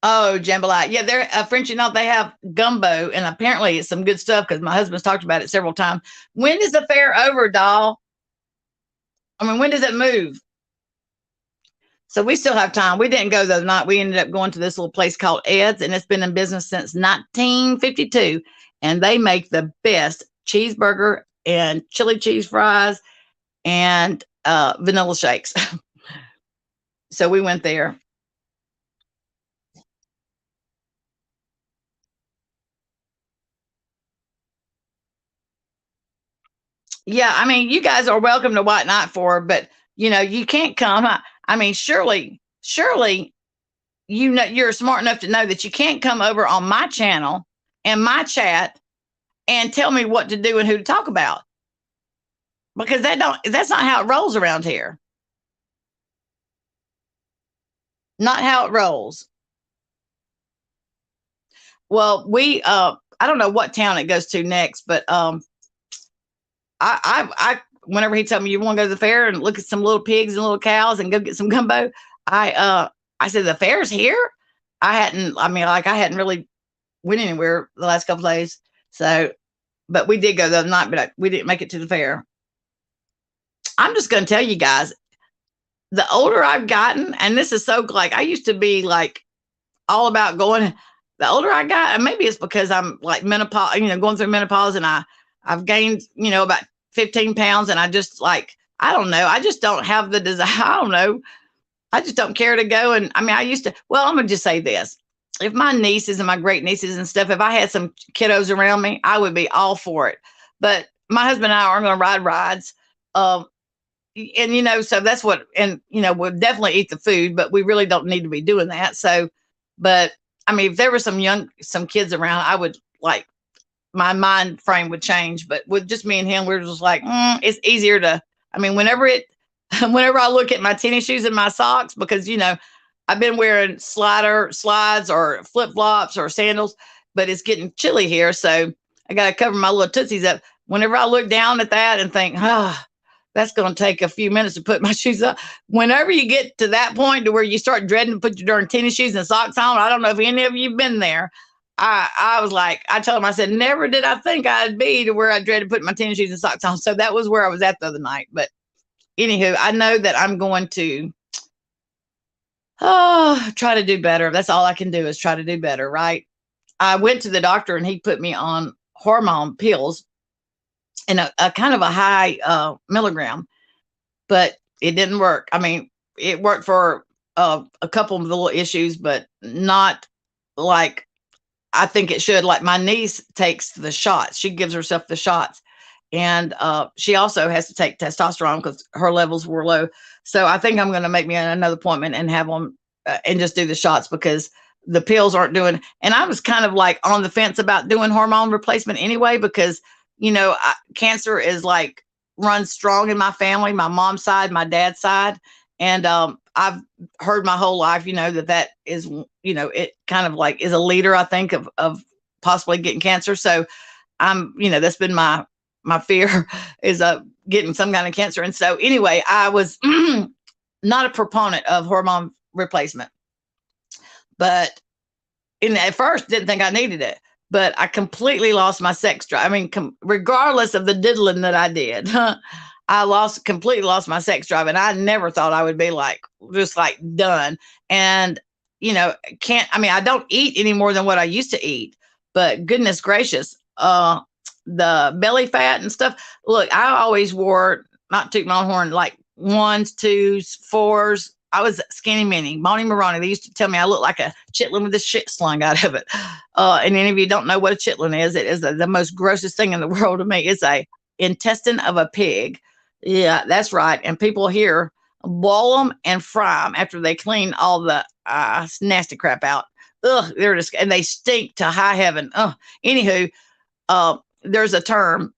Oh, jambalaya. Yeah, they're French, they have gumbo, and apparently it's some good stuff because my husband's talked about it several times. When is the fair over, doll? I mean, when does it move? So we still have time. We didn't go the other night. We ended up going to this little place called Ed's, and it's been in business since 1952. And they make the best cheeseburger and chili cheese fries and vanilla shakes. So we went there. Yeah, I mean, you guys are welcome to White Night for, but you can't come. I mean, surely, you're smart enough to know that you can't come over on my channel and my chat and tell me what to do and who to talk about because that's not how it rolls around here. Not how it rolls. Well, I don't know what town it goes to next, but whenever he told me you want to go to the fair and look at some little pigs and little cows and go get some gumbo, I said the fair's here. I hadn't really went anywhere the last couple of days. So, but we did go the other night, but we didn't make it to the fair. I'm just going to tell you guys, the older I've gotten, and this is so like I used to be like all about going. The older I got, and maybe it's because I'm like menopause, going through menopause, and I've gained, about 15 pounds, and I just like I don't know, I just don't have the desire. I don't know, I just don't care to go. And I mean, I used to. Well, I'm gonna just say this: if my nieces and my great nieces and stuff, if I had some kiddos around me, I would be all for it. But my husband and I are going to ride rides. Um, and so that's what, and we'll definitely eat the food, but we really don't need to be doing that. So, but I mean, if there were some kids around, I would like my mind frame would change. But with just me and him, we're just like, it's easier to. I mean, whenever I look at my tennis shoes and my socks, because I've been wearing slides or flip flops or sandals, but it's getting chilly here, so I got to cover my little tootsies up. Whenever I look down at that and think, that's going to take a few minutes to put my shoes up. Whenever you get to that point to where you start dreading to put your darn tennis shoes and socks on, I don't know if any of you've been there. I was like, I told him, I said, never did I think I'd be to where I dreaded putting my tennis shoes and socks on. So that was where I was at the other night. But anywho, I know that I'm going to try to do better. That's all I can do is try to do better, right? I went to the doctor and he put me on hormone pills and a kind of a high milligram, but it didn't work. I mean, it worked for a couple of the little issues, but not like I think it should. Like my niece takes the shots. She gives herself the shots. And she also has to take testosterone because her levels were low. So I think I'm going to make me another appointment and have them and just do the shots because the pills aren't doing. And I was kind of like on the fence about doing hormone replacement anyway because cancer is like runs strong in my family, my mom's side, my dad's side, and I've heard my whole life, that is, it kind of like is a leader, I think, of possibly getting cancer. So that's been my fear is getting some kind of cancer. And so anyway, I was not a proponent of hormone replacement, but at first didn't think I needed it. But I completely lost my sex drive. I mean, regardless of the diddling that I did, I completely lost my sex drive, and I never thought I would be like just like done. And I don't eat any more than what I used to eat, but goodness gracious, the belly fat and stuff. Look, I always wore, not toot my own horn, like ones, twos, fours. I was skinny mini, Bonnie Maroney. They used to tell me I look like a chitlin with the shit slung out of it. And any of you don't know what a chitlin is, it is the most grossest thing in the world to me. It's a intestine of a pig. Yeah, that's right. And people here boil them and fry them after they clean all the nasty crap out. Ugh, and they stink to high heaven. Anywho, there's a term.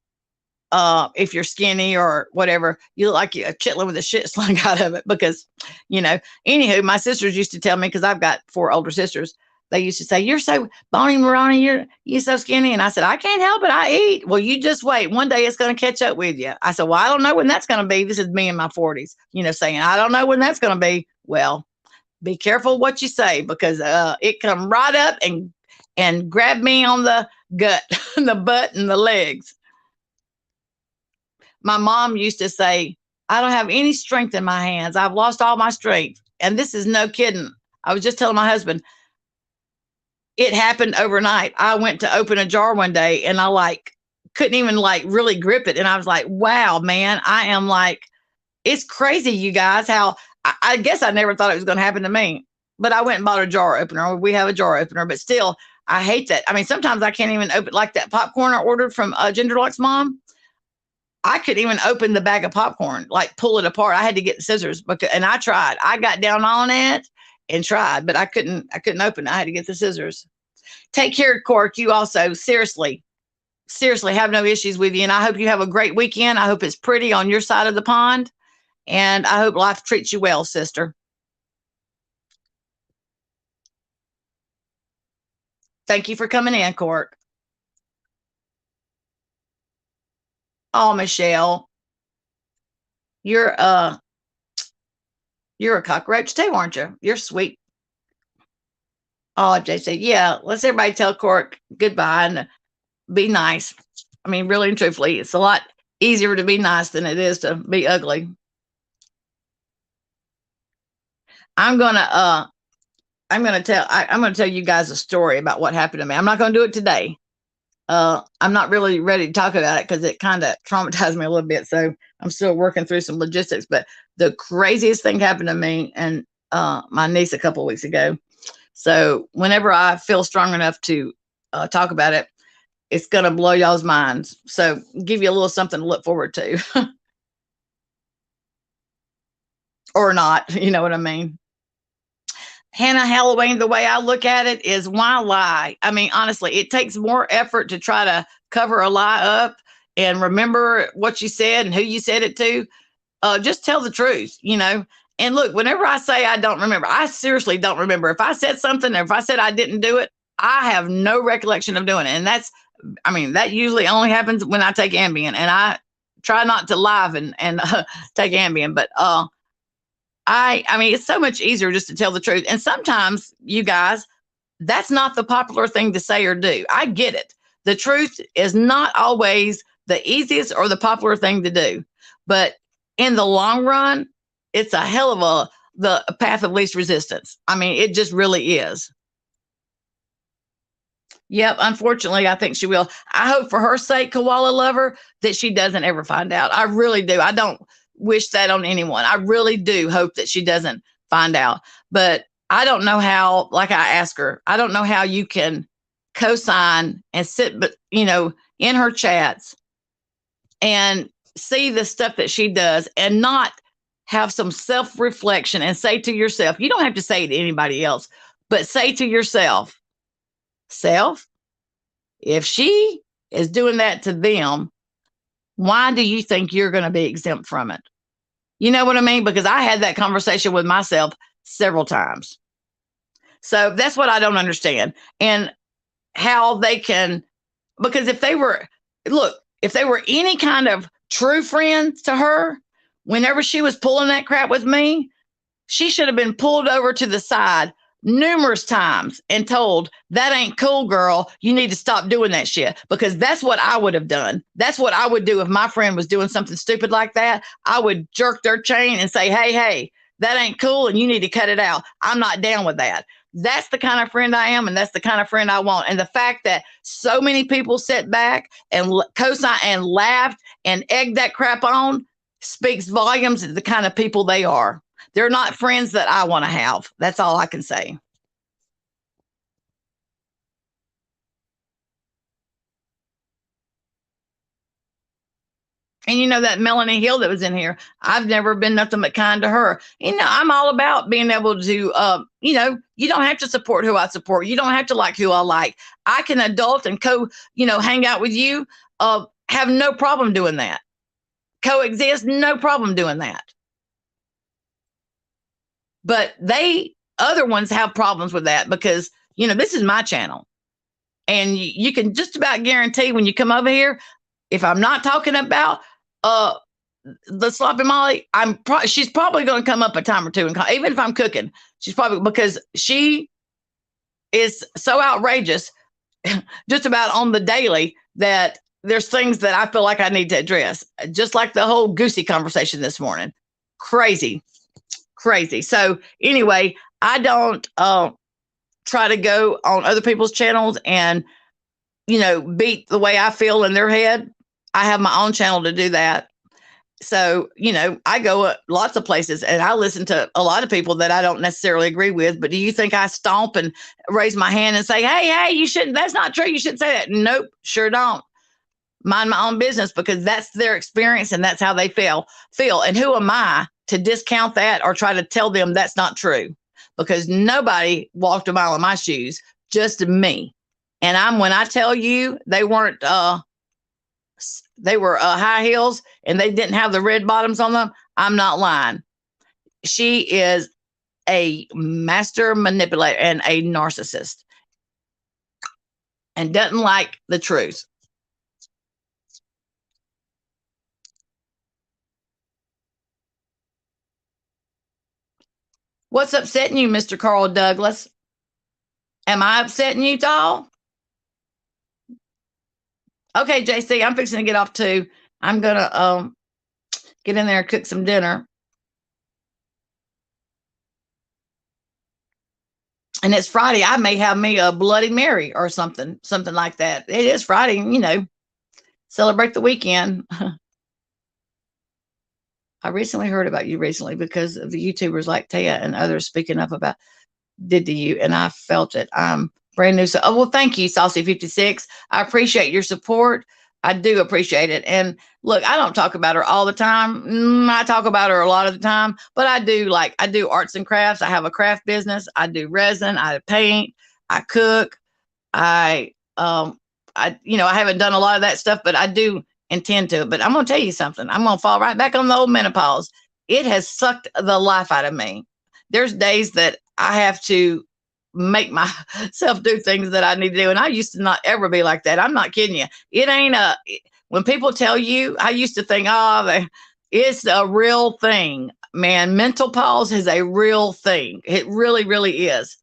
If you're skinny or whatever, you look like a chitlin with a shit slung out of it because, anywho, my sisters used to tell me, because I've got 4 older sisters, they used to say, "You're so Bonnie Maroney, you're so skinny." And I said, "I can't help it. I eat." "Well, you just wait. One day it's going to catch up with you." I said, "Well, I don't know when that's going to be." This is me in my 40s, saying, "I don't know when that's going to be." Well, be careful what you say because it come right up and grab me on the gut, the butt, and the legs. My mom used to say, "I don't have any strength in my hands. I've lost all my strength." And this is no kidding. I was just telling my husband, it happened overnight. I went to open a jar one day and I couldn't even really grip it. And I was like, wow, man, I am it's crazy, you guys, how I guess I never thought it was going to happen to me. But I went and bought a jar opener. We have a jar opener, but still, I hate that. I mean, sometimes I can't even open like that popcorn I ordered from Ginger Luck's mom. I couldn't even open the bag of popcorn, pull it apart. I had to get the scissors and I tried. I got down on it and tried, but I couldn't open it. I had to get the scissors. Take care, Cork. You also seriously have no issues with you. And I hope you have a great weekend. I hope it's pretty on your side of the pond. And I hope life treats you well, sister. Thank you for coming in, Cork. Oh, Michelle, you're you're a cockroach too, aren't you? You're sweet. Oh, JC, yeah. Let's everybody tell Cork goodbye and be nice. I mean, really and truthfully, it's a lot easier to be nice than it is to be ugly. I'm gonna I'm gonna tell you guys a story about what happened to me. I'm not gonna do it today. I'm not really ready to talk about it because it kind of traumatized me a little bit. So I'm still working through some logistics. But the craziest thing happened to me and my niece a couple of weeks ago. So whenever I feel strong enough to talk about it, it's gonna blow y'all's minds. So give you a little something to look forward to, or not. You know what I mean? Hannah, Halloween, the way I look at it is, why lie? I mean, honestly, it takes more effort to try to cover a lie up and remember what you said and who you said it to. Just tell the truth. And look, whenever I say I don't remember, I seriously don't remember. If I said something or if I said I didn't do it, I have no recollection of doing it. And that usually only happens when I take Ambien, and I try not to lie and take Ambien. But I mean, it's so much easier just to tell the truth. And sometimes, you guys, that's not the popular thing to say or do. I get it. The truth is not always the easiest or the popular thing to do. But in the long run, it's a hell of the path of least resistance. I mean, it just really is. Yep, unfortunately, I think she will. I hope for her sake, koala lover, that she doesn't ever find out. I really do. I don't wish that on anyone. I really do hope that she doesn't find out. But I don't know how, like I asked her, I don't know how you can cosign and sit, but in her chats and see the stuff that she does and not have some self reflection and say to yourself, you don't have to say it to anybody else, but say to yourself, self, if she is doing that to them, why do you think you're going to be exempt from it? You know what I mean? Because I had that conversation with myself several times. So that's what I don't understand. And how they can, because if they were, look, if they were any kind of true friends to her, whenever she was pulling that crap with me, she should have been pulled over to the side numerous times and told, that ain't cool, girl. You need to stop doing that shit. Because that's what I would have done. That's what I would do if my friend was doing something stupid like that. I would jerk their chain and say, hey, that ain't cool and you need to cut it out. I'm not down with that. That's the kind of friend I am, and that's the kind of friend I want. And the fact that so many people sat back and co-signed and laughed and egged that crap on speaks volumes of the kind of people they are. They're not friends that I want to have. That's all I can say. And that Melanie Hill that was in here, I've never been nothing but kind to her. I'm all about being able to, you don't have to support who I support. You don't have to like who I like. I can adult and hang out with you. Have no problem doing that. Coexist, no problem doing that. But other ones have problems with that because, this is my channel. And you can just about guarantee when you come over here, if I'm not talking about the sloppy Molly, she's probably going to come up a time or two, and even if I'm cooking, she's probably, because she is so outrageous, just about on the daily, that there's things that I feel like I need to address. Just like the whole Goosey conversation this morning, crazy. So anyway, I don't try to go on other people's channels and beat the way I feel in their head. I have my own channel to do that. So, I go lots of places and I listen to a lot of people that I don't necessarily agree with. But do you think I stomp and raise my hand and say, hey, you shouldn't, that's not true, you shouldn't say that? Nope, sure don't. Mind my own business, because that's their experience and that's how they feel. And who am I to discount that or try to tell them that's not true? Because nobody walked a mile in my shoes, just me. And when I tell you they were high heels and they didn't have the red bottoms on them, I'm not lying. She is a master manipulator and a narcissist and doesn't like the truth. What's upsetting you, Mr. Carl Douglas? Am I upsetting you, doll? Okay, JC, I'm fixing to get off too. I'm gonna get in there and cook some dinner. And it's Friday. I may have me a Bloody Mary or something like that. It is Friday, celebrate the weekend. I recently heard about you because of the YouTubers like Taya and others speaking up about did to you, and I felt it. I'm brand new. So, well, thank you, Saucy56. I appreciate your support. I do appreciate it. And look, I don't talk about her all the time. I talk about her a lot of the time, but I do arts and crafts. I have a craft business. I do resin. I paint. I cook. I haven't done a lot of that stuff, but I do intend to. But I'm going to tell you something. I'm going to fall right back on the old menopause. It has sucked the life out of me. There's days that I have to make myself do things that I need to do. And I used to not ever be like that. I'm not kidding you. It ain't when people tell you, I used to think, it's a real thing, man. Mental pause is a real thing. It really, really is.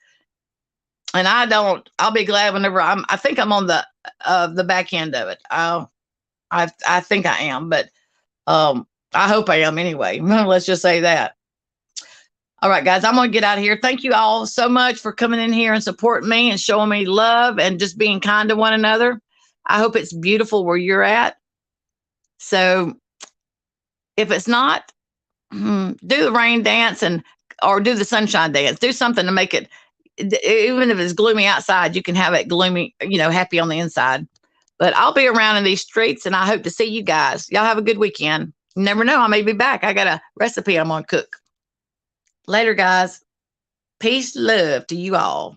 And I'll be glad whenever I think I'm on the back end of it. I think I am, but I hope I am anyway. Let's just say that. All right, guys, I'm going to get out of here. Thank you all so much for coming in here and supporting me and showing me love and just being kind to one another. I hope it's beautiful where you're at. So if it's not, do the rain dance or do the sunshine dance. Do something to make it, Even if it's gloomy outside, you can have it gloomy, happy on the inside. But I'll be around in these streets and I hope to see you guys. Y'all have a good weekend. You never know. I may be back. I got a recipe I'm going to cook. Later, guys. Peace, love to you all.